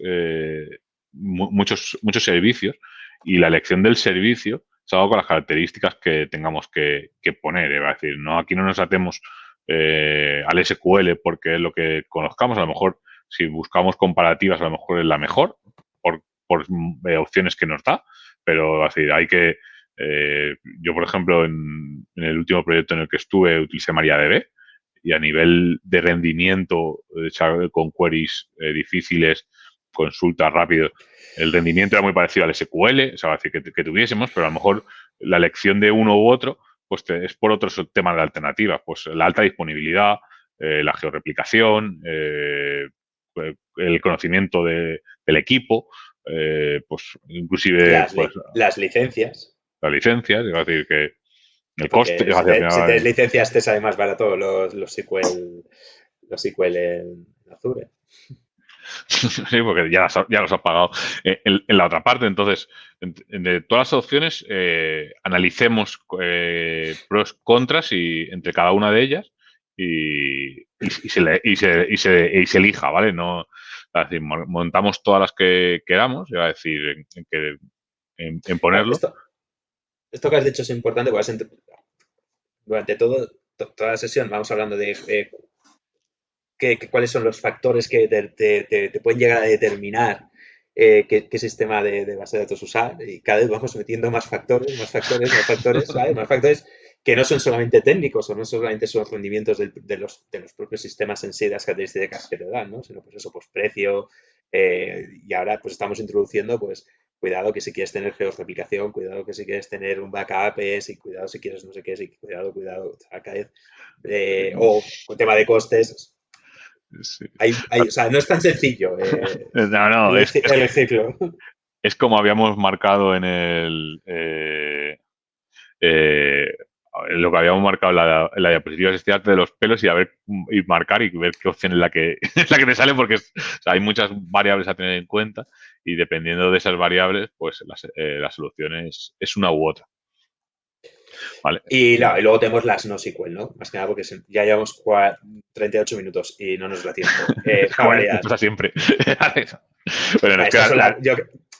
servicios y la elección del servicio es algo con las características que tengamos que poner. Es decir, no, aquí no nos atemos al SQL porque es lo que conozcamos. A lo mejor, si buscamos comparativas, a lo mejor es la mejor por opciones que nos da, pero es decir, yo, por ejemplo, en el último proyecto en el que estuve, utilicé MariaDB y a nivel de rendimiento, con queries difíciles, consultas rápidas, el rendimiento era muy parecido al SQL, o sea, decir, que tuviésemos, pero a lo mejor la elección de uno u otro pues es por otros temas de alternativas, pues la alta disponibilidad, la georreplicación, el conocimiento del equipo, pues inclusive Las, pues las licencias, las licencias, es decir, que el coste, porque es decir, al si tienes final, licencias te sale más barato los SQL en Azure. sí, porque ya los has pagado. En la otra parte, entonces, de todas las opciones, analicemos pros, contras y entre cada una de ellas y se elija, ¿vale? No, es decir, montamos todas las que queramos, iba a decir, en Claro, ponerlo. esto que has dicho es importante porque durante toda la sesión vamos hablando de cuáles son los factores que te pueden llegar a determinar qué sistema de base de datos usar y cada vez vamos metiendo más factores, más factores, más factores, ¿vale? Más factores que no son solamente técnicos o no solamente son rendimientos de los propios sistemas en sí, de las características que te dan, ¿no? Sino pues eso, pues precio y ahora pues estamos introduciendo pues cuidado que si quieres tener georreplicación, cuidado que si quieres tener un backup, y cuidado si quieres no sé qué, cuidado, o sea, cada vez, o con tema de costes, Sí. o sea, no es tan sencillo No, no, elegirlo. es como habíamos marcado eh, lo que habíamos marcado en la diapositiva es estirarte de los pelos y marcar y ver qué opción es la que, es la que te sale, porque o sea, hay muchas variables a tener en cuenta y dependiendo de esas variables, pues la solución es una u otra. ¿Vale? Y luego tenemos las NoSQL, ¿no? Más que nada porque ya llevamos 38 minutos y no nos da tiempo. Me Cualidad. pasa siempre. Bueno, nos Estas queda son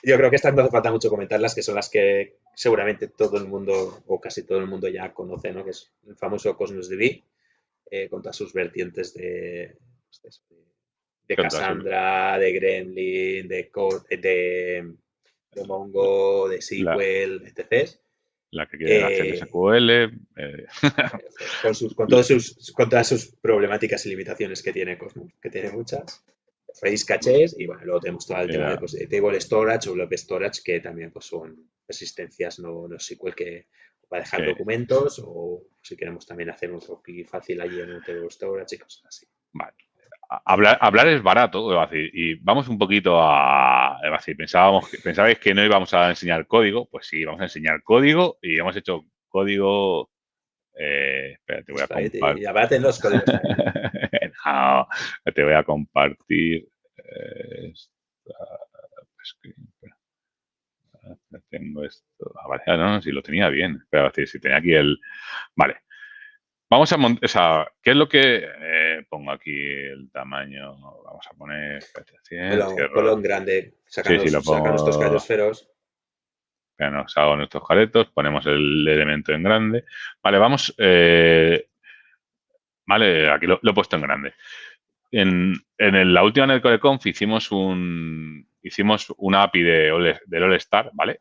yo creo que estas no hace falta mucho comentarlas, que son las que seguramente todo el mundo o casi todo el mundo ya conoce, ¿no? Que es el famoso Cosmos DB, con todas sus vertientes de Cassandra, de Gremlin, de Mongo, de la, SQL, etc. la que quiere hacer Eh, SQL. con todas sus problemáticas y limitaciones que tiene Cosmos, que tiene muchas. Face cachés y bueno, luego tenemos todo el tema de, pues, de Table Storage o Blob Storage, que también pues, son resistencias no SQL que para dejar que, documentos o si queremos también hacer un copy fácil allí en un Table Storage y cosas así. vale. hablar es barato, es decir, y vamos un poquito es decir, pensabais que no íbamos a enseñar código, pues sí, vamos a enseñar código y hemos hecho código. Espera, te voy a Y aparte los códigos ahí. No, te voy a compartir. Espera, tengo esto. Vale, no, si lo tenía bien. Espera, si tenía aquí el. Vale. Vamos a montar, o sea, ¿qué es lo que pongo aquí el tamaño? Vamos a poner, espérate, 100, Ponlo cierro. en grande, Sí, sí, lo saca nuestros pongo. callos. Nos hago nuestros caretos, ponemos el elemento en grande. Vale, vamos. Vale, aquí lo he puesto en grande. La última NetCoreConf hicimos una API del All Star, ¿vale?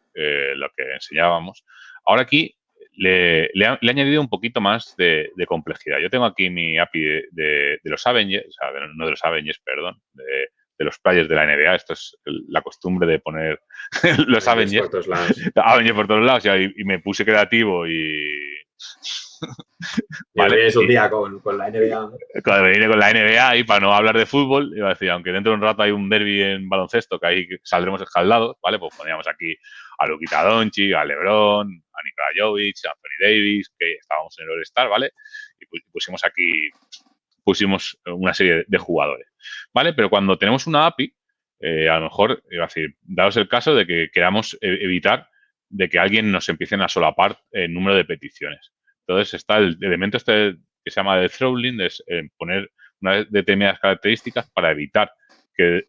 Lo que enseñábamos. Ahora aquí le he añadido un poquito más de complejidad. Yo tengo aquí mi API de los Avengers, o sea, no de los Avengers, perdón, de los players de la NBA. Esto es la costumbre de poner los Avengers por Avengers, todos lados. Avengers por todos lados, y me puse creativo y... Y ¿Vale? vienes un día con la NBA. Cuando me vine con la NBA y para no hablar de fútbol, iba a decir, aunque dentro de un rato hay un derbi en baloncesto, que ahí saldremos escaldados, ¿vale? Pues poníamos aquí a Luka Doncic, a LeBron, a Nikola Jovic, a Anthony Davis, que estábamos en el All-Star, ¿vale? Y pusimos una serie de jugadores, ¿vale? Pero cuando tenemos una API, a lo mejor, iba a decir, daos el caso de que queramos evitar de que alguien nos empiece a solapar el número de peticiones. Entonces está el elemento este que se llama de throttling, es poner unas determinadas características para evitar que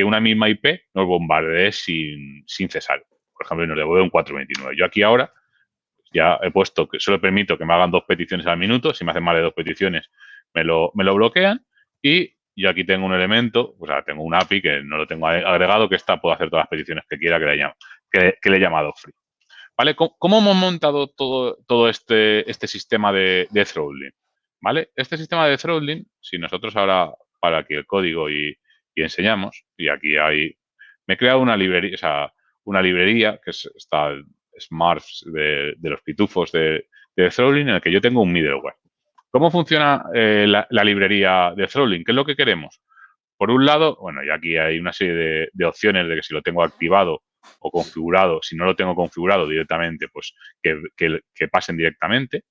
una misma IP nos bombardee sin cesar. Por ejemplo, nos devuelve un 429. Yo aquí ahora ya he puesto que solo permito que me hagan 2 peticiones al minuto. Si me hacen más de 2 peticiones, me lo bloquean. Y yo aquí tengo un elemento, o sea, tengo un API que no lo tengo agregado, que esta puedo hacer todas las peticiones que quiera que le he llamado free. ¿Vale? ¿Cómo hemos montado todo este sistema de throttling? ¿Vale? Este sistema de throttling, si nosotros ahora, para aquí el código y enseñamos, y aquí me he creado una librería, o sea, una librería que está Smarts de los pitufos de throttling, en el que yo tengo un middleware. ¿Cómo funciona la librería de throttling? ¿Qué es lo que queremos? Por un lado, bueno, y aquí hay una serie de opciones de que si lo tengo activado o configurado, si no lo tengo configurado directamente, pues que pasen directamente.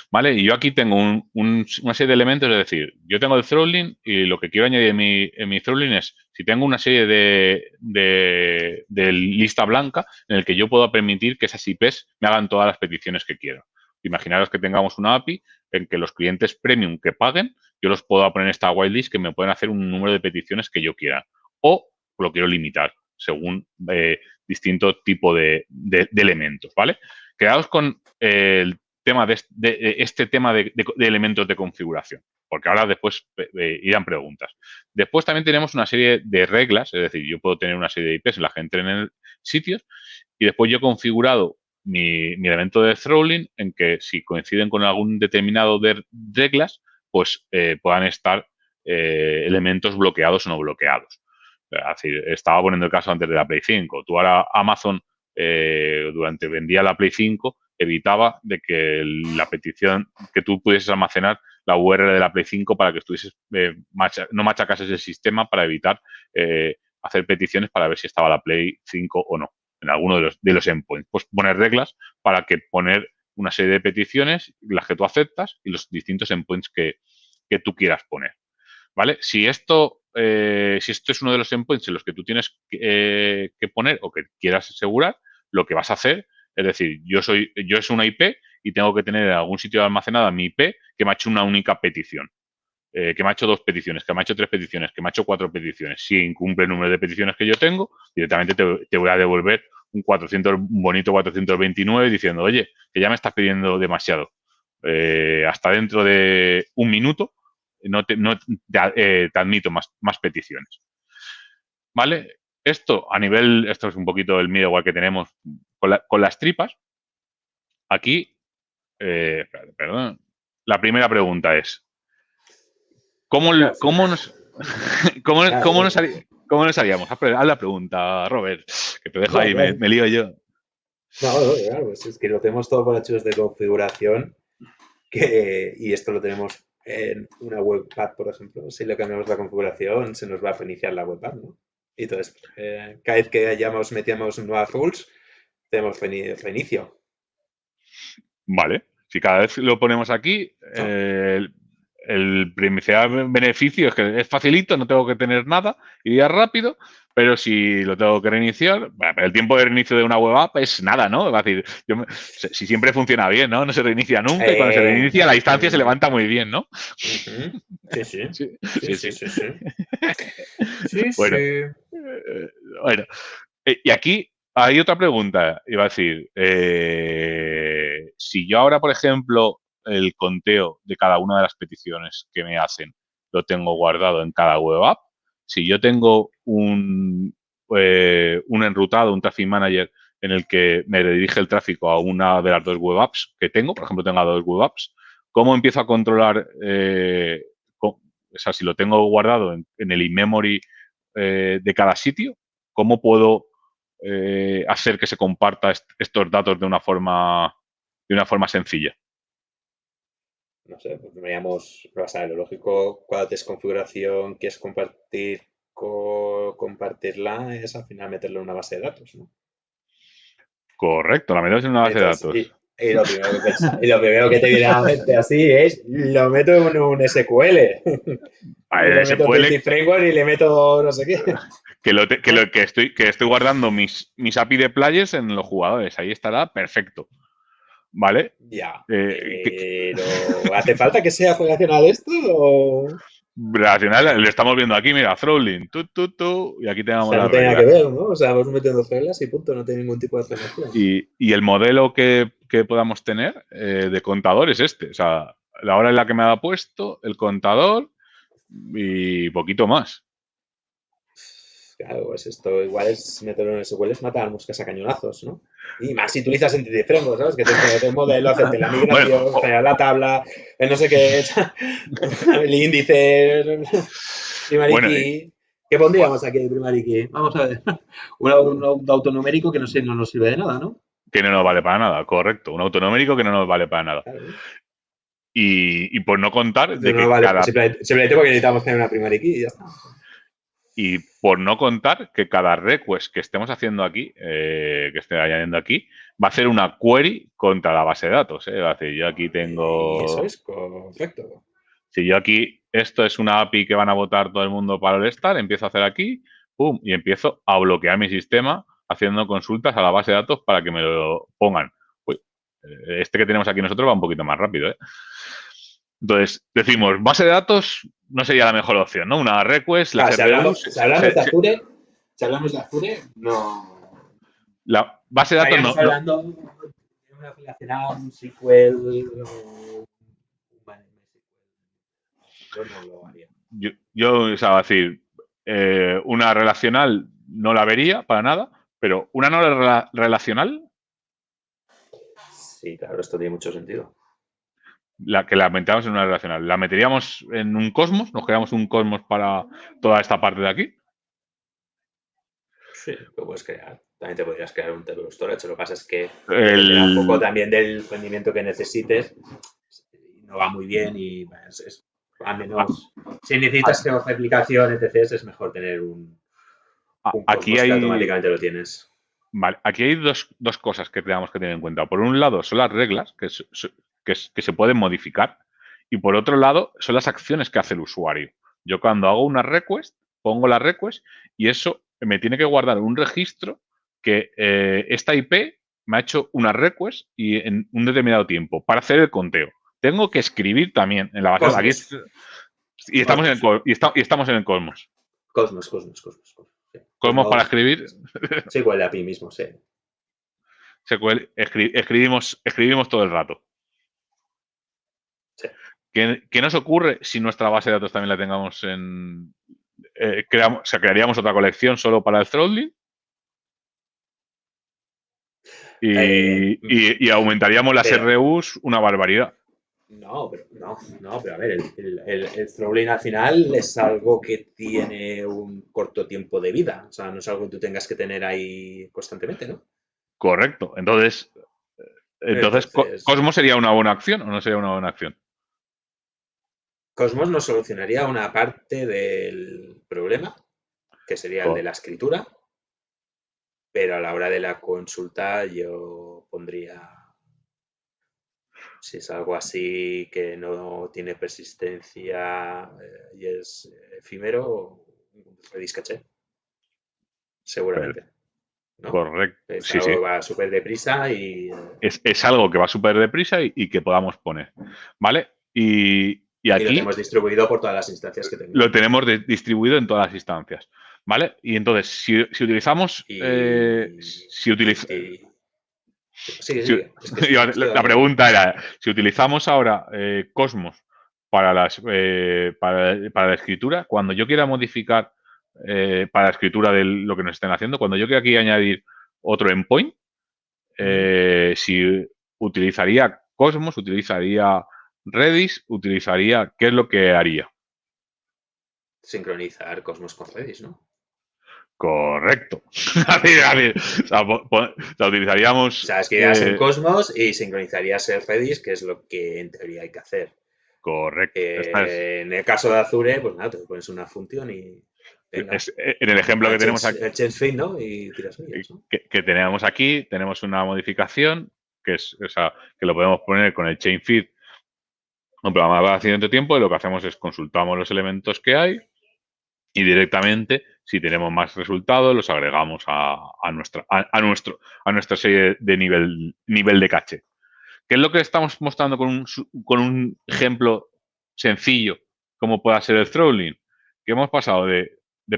¿Vale? Y yo aquí tengo una serie de elementos, es decir, yo tengo el throttling y lo que quiero añadir en mi throttling es, si tengo una serie de lista blanca en el que yo puedo permitir que esas IPs me hagan todas las peticiones que quiero. Imaginaros que tengamos una API en que los clientes premium que paguen, yo los puedo poner en esta whitelist que me pueden hacer un número de peticiones que yo quiera. O lo quiero limitar según distinto tipo de elementos, ¿vale? Quedaos con el tema este tema de elementos de configuración, porque ahora después irán preguntas. Después también tenemos una serie de reglas, es decir, yo puedo tener una serie de IPs en la que entren en el sitio y después yo he configurado mi elemento de throttling en que si coinciden con algún determinado de reglas, pues puedan estar elementos bloqueados o no bloqueados. Es decir, estaba poniendo el caso antes de la Play 5. Tú ahora Amazon vendía la Play 5, evitaba de que la petición, que tú pudieses almacenar la URL de la Play 5 para que estuvieses, no machacases el sistema para evitar hacer peticiones para ver si estaba la Play 5 o no en alguno de los endpoints. Pues poner reglas para que poner una serie de peticiones, las que tú aceptas y los distintos endpoints que tú quieras poner. ¿Vale? Si esto es uno de los endpoints en los que tú tienes que poner o que quieras asegurar, lo que vas a hacer es decir, yo es una IP y tengo que tener en algún sitio almacenada mi IP que me ha hecho una única petición, que me ha hecho 2 peticiones, que me ha hecho 3 peticiones, que me ha hecho 4 peticiones. Si incumple el número de peticiones que yo tengo, directamente te voy a devolver un bonito 429 diciendo, oye, que ya me estás pidiendo demasiado. Hasta dentro de un minuto no te admito más peticiones. ¿Vale? Esto es un poquito el middleware que tenemos con las tripas. Aquí, perdón, la primera pregunta es, ¿cómo nos haríamos? Haz la pregunta, Robert, que te dejo ahí, me lío yo. No, claro, pues es que lo tenemos todo con archivos de configuración y esto lo tenemos en una webpack, por ejemplo, si le cambiamos la configuración, se nos va a reiniciar la webpack, ¿no? Y entonces, cada vez que metíamos nuevas rules, tenemos reinicio, Vale. Si cada vez lo ponemos aquí, ¿no? el principal beneficio es que es facilito, no tengo que tener nada, iría rápido, pero si lo tengo que reiniciar, bueno, el tiempo de reinicio de una web app es nada, ¿no? Es decir, si siempre funciona bien, ¿no? No se reinicia nunca y cuando se reinicia la instancia se Mm, levanta muy bien, ¿no? ujú. Sí, sí. Sí, Sí, sí, sí, sí. sí, sí. Sí, Bueno, sí. bueno, y aquí hay otra pregunta. Iba a decir, si yo ahora, por ejemplo, el conteo de cada una de las peticiones que me hacen lo tengo guardado en cada web app, si yo tengo un enrutado, un traffic manager en el que me redirige el tráfico a una de las dos web apps que tengo, por ejemplo, tengo dos web apps, ¿cómo empiezo a controlar, o sea, si lo tengo guardado en el in-memory de cada sitio? ¿Cómo puedo hacer que se comparta estos datos de una forma sencilla? No sé, pues veríamos, vas a ver, lo lógico, cuando tienes configuración, quieres compartirla, es al final meterlo en una base de datos, ¿no? Correcto, la metemos en una base de Entonces, datos. y lo primero que y lo primero que te viene a la mente así es, lo meto en un SQL. Y le meto SQL, Entity Framework y le meto no sé qué. ¿No? que estoy guardando mis API de players en los jugadores. Ahí estará perfecto. ¿Vale? Ya, Que pero ¿hace falta que sea relacional esto? O relacional, le estamos viendo aquí, mira, Throwling, y aquí tenemos sea, no las tiene nada que reglas. ver, ¿no? O sea, vamos metiendo reglas y punto, no tiene ningún tipo de relación. Y el modelo que podamos tener de contador es este. O sea, la hora en la que me ha puesto, el contador y poquito más. Claro, pues esto igual es meterlo en SQL es matar moscas a cañonazos, ¿no? Y más si utilizas Entity Framework, ¿sabes? Que tienes que meter el modelo, hacerte la Bueno, migración, generar la tabla, el no sé qué, el índice, el primary bueno, key. ¿Qué pondríamos aquí de primary key? Vamos a ver. Un autonumérico que no, sé, no nos sirve de nada, ¿no? que no nos vale para nada, correcto. Un autonómico que no nos vale para nada. Claro. Y por no contar No, de no que vale, cada simplemente porque necesitamos tener una primary key y ya está. y por no contar que cada request que estemos haciendo aquí, que esté añadiendo aquí, va a hacer una query contra la base de datos. Va a decir, yo aquí Y eso tengo. es correcto. Si yo aquí, esto es una API que van a votar todo el mundo para el estar, empiezo a hacer aquí, pum, y empiezo a bloquear mi sistema haciendo consultas a la base de datos para que me lo pongan. Uy, este que tenemos aquí nosotros va un poquito más rápido, ¿eh? Entonces, decimos, base de datos no sería la mejor opción, ¿no? Una request, las Claro, RUs, si hablamos de Azure, no. la base de datos Estaríamos hablando de una relacional, un SQL o un MySQL. Yo no lo haría. o sea, decir, una relacional no la vería para nada, pero una no relacional Sí, claro, esto tiene mucho sentido. que la metamos en una relacional. ¿La meteríamos en un Cosmos? ¿Nos creamos un Cosmos para toda esta parte de aquí? Sí, lo puedes crear. También te podrías crear un table storage. Lo que pasa es que dependerá un poco El, también del rendimiento que necesites. No va muy bien y bueno, al menos si necesitas crear replicación, etc., es mejor tener un aquí Cosmos que hay, automáticamente lo tienes. vale, aquí hay dos cosas que tenemos que tener en cuenta. Por un lado, son las reglas que se pueden modificar. Y por otro lado, son las acciones que hace el usuario. Yo cuando hago una request, pongo la request y eso me tiene que guardar un registro que esta IP me ha hecho una request y en un determinado tiempo para hacer el conteo. Tengo que escribir también en la base. Aquí Cosmos. y estamos en Cosmos. y estamos en el Cosmos. Cosmos. Sí. Cosmos para Cosmos. escribir. Sí, igual de API mismo, sí. Escribimos todo el rato. Sí. ¿Qué nos ocurre si nuestra base de datos también la tengamos en. O sea, crearíamos otra colección solo para el throttling Eh, y aumentaríamos las pero, RUs una barbaridad. pero a ver, el throttling al final es algo que tiene un corto tiempo de vida. O sea, no es algo que tú tengas que tener ahí constantemente, ¿no? Correcto. Entonces Entonces, ¿Cosmos sería una buena acción o no sería una buena acción? Cosmos nos solucionaría una parte del problema, que sería el de Co- la escritura, pero a la hora de la consulta yo pondría, si es algo así que no tiene persistencia y es efímero, Redis caché, per- seguramente, ¿no? Correcto. Es Sí, algo sí. que va súper deprisa y Es algo que va súper deprisa y que podamos poner. ¿Vale? Y lo tenemos aquí distribuido por todas las instancias que lo tengamos. tenemos distribuido en todas las instancias. ¿Vale? Y entonces, si utilizamos. Si utiliza, Sigue, si- sigue. Es que estoy, estoy la dando. pregunta era: si utilizamos ahora Cosmos para la escritura, cuando yo quiera modificar para la escritura de lo que nos estén haciendo, cuando yo quiera aquí añadir otro endpoint, Ujú. si utilizaría Cosmos, utilizaría Redis, utilizaría, ¿qué es lo que haría? Sincronizar Cosmos con Redis, ¿no? Correcto. O sea, o sea, O utilizaríamos sea, escribirías en Cosmos y sincronizarías el Redis, que es lo que en teoría hay que hacer. correcto. Esta En el caso de Azure, pues nada, te pones una función y venga, en el ejemplo que tenemos aquí, el change feed, ¿no? Y tiras millas, ¿no? que tenemos aquí, tenemos una modificación que es, o sea, que lo podemos poner con el chain feed, un programa de accidente tiempo, y lo que hacemos es consultamos los elementos que hay y directamente, si tenemos más resultados, los agregamos a nuestra serie de nivel de caché. ¿Qué es lo que estamos mostrando con un ejemplo sencillo, como pueda ser el throttling? Que hemos pasado de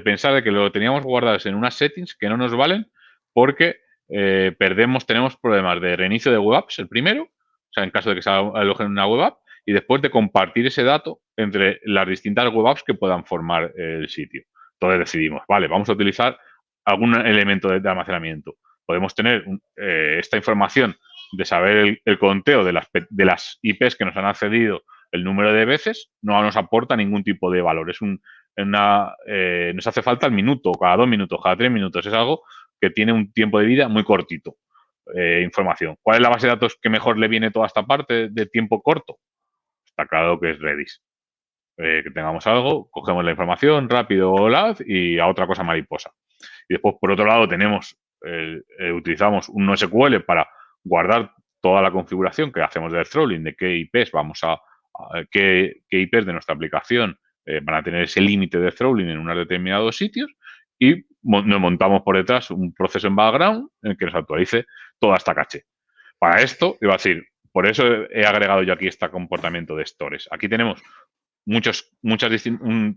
pensar de que lo teníamos guardados en unas settings que no nos valen porque tenemos problemas de reinicio de web apps, el primero, o sea, en caso de que se alojen en una web app, y después de compartir ese dato entre las distintas web apps que puedan formar el sitio. Entonces decidimos, vale, vamos a utilizar algún elemento de almacenamiento. Podemos tener esta información de saber el conteo de las IPs que nos han accedido el número de veces, no nos aporta ningún tipo de valor. Nos hace falta el minuto, cada 2 minutos, cada 3 minutos. Es algo que tiene un tiempo de vida muy cortito. Información. ¿Cuál es la base de datos que mejor le viene toda esta parte de tiempo corto? Está claro que es Redis. Que tengamos algo, cogemos la información rápido o y a otra cosa mariposa. Y después, por otro lado, utilizamos un NoSQL para guardar toda la configuración que hacemos del throttling, de qué IPs qué IPs de nuestra aplicación van a tener ese límite de throttling en unos determinados sitios, y nos montamos por detrás un proceso en background en el que nos actualice toda esta caché. Para esto, iba a decir, por eso he agregado yo aquí este comportamiento de stores. Aquí tenemos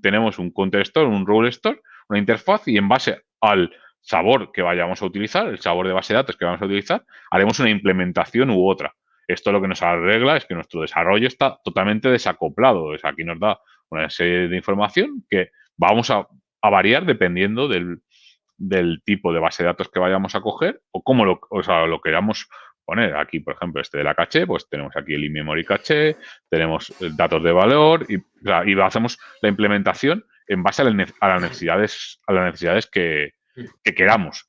tenemos un counter store, un rule store, una interfaz, y en base al sabor que vayamos a utilizar, el sabor de base de datos que vamos a utilizar, haremos una implementación u otra. Esto lo que nos arregla es que nuestro desarrollo está totalmente desacoplado. O sea, aquí nos da una serie de información que vamos a variar dependiendo del tipo de base de datos que vayamos a coger o cómo lo queramos poner. Aquí, por ejemplo, este de la caché, pues tenemos aquí el in-memory caché, tenemos datos de valor y hacemos la implementación en base a las necesidades que queramos.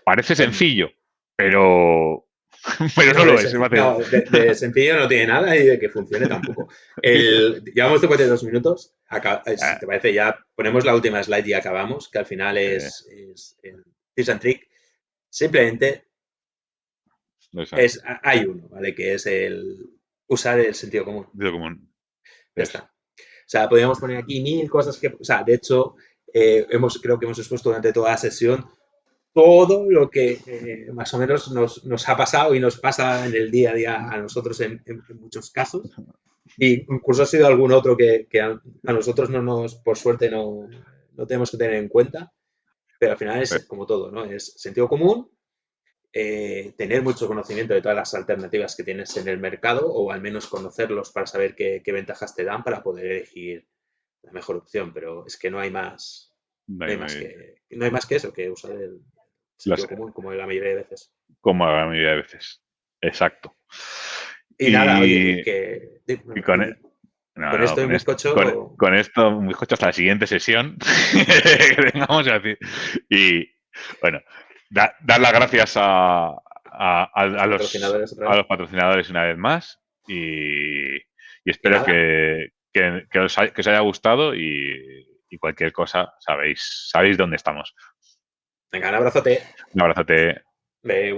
Parece Em, sencillo, pero, pero no no, lo es. no, de sencillo no tiene nada y de que funcione tampoco. Llevamos 52 minutos. Si te parece, ya ponemos la última slide y acabamos, que al final Eh, es el tips and trick. Simplemente hay uno, ¿vale? Que es el usar el sentido común. común. Ya Eso. está. O sea, podríamos poner aquí mil cosas que, o sea, de hecho, creo que hemos expuesto durante toda la sesión todo lo que más o menos nos ha pasado y nos pasa en el día a día a nosotros en muchos casos. Y incluso ha sido algún otro que a nosotros por suerte, no tenemos que tener en cuenta. Pero al final es como todo, ¿no? Es sentido común, tener mucho conocimiento de todas las alternativas que tienes en el mercado o al menos conocerlos para saber qué ventajas te dan para poder elegir la mejor opción. Pero es que no hay más, No no hay- hay no más hay- no hay más que eso, que usar el las- sentido común como la mayoría de veces. como la mayoría de veces. Exacto. Y nada, oye, Y, y con, y no, con no, esto en bizcocho, con esto, muy bizcocho, hasta la siguiente sesión que tengamos así. Y bueno, dar las gracias los patrocinadores otra a vez. los patrocinadores una vez más y espero Y nada, que os haya gustado y cualquier cosa, sabéis dónde estamos. Venga, un abrazote. Un abrazote. Adeu.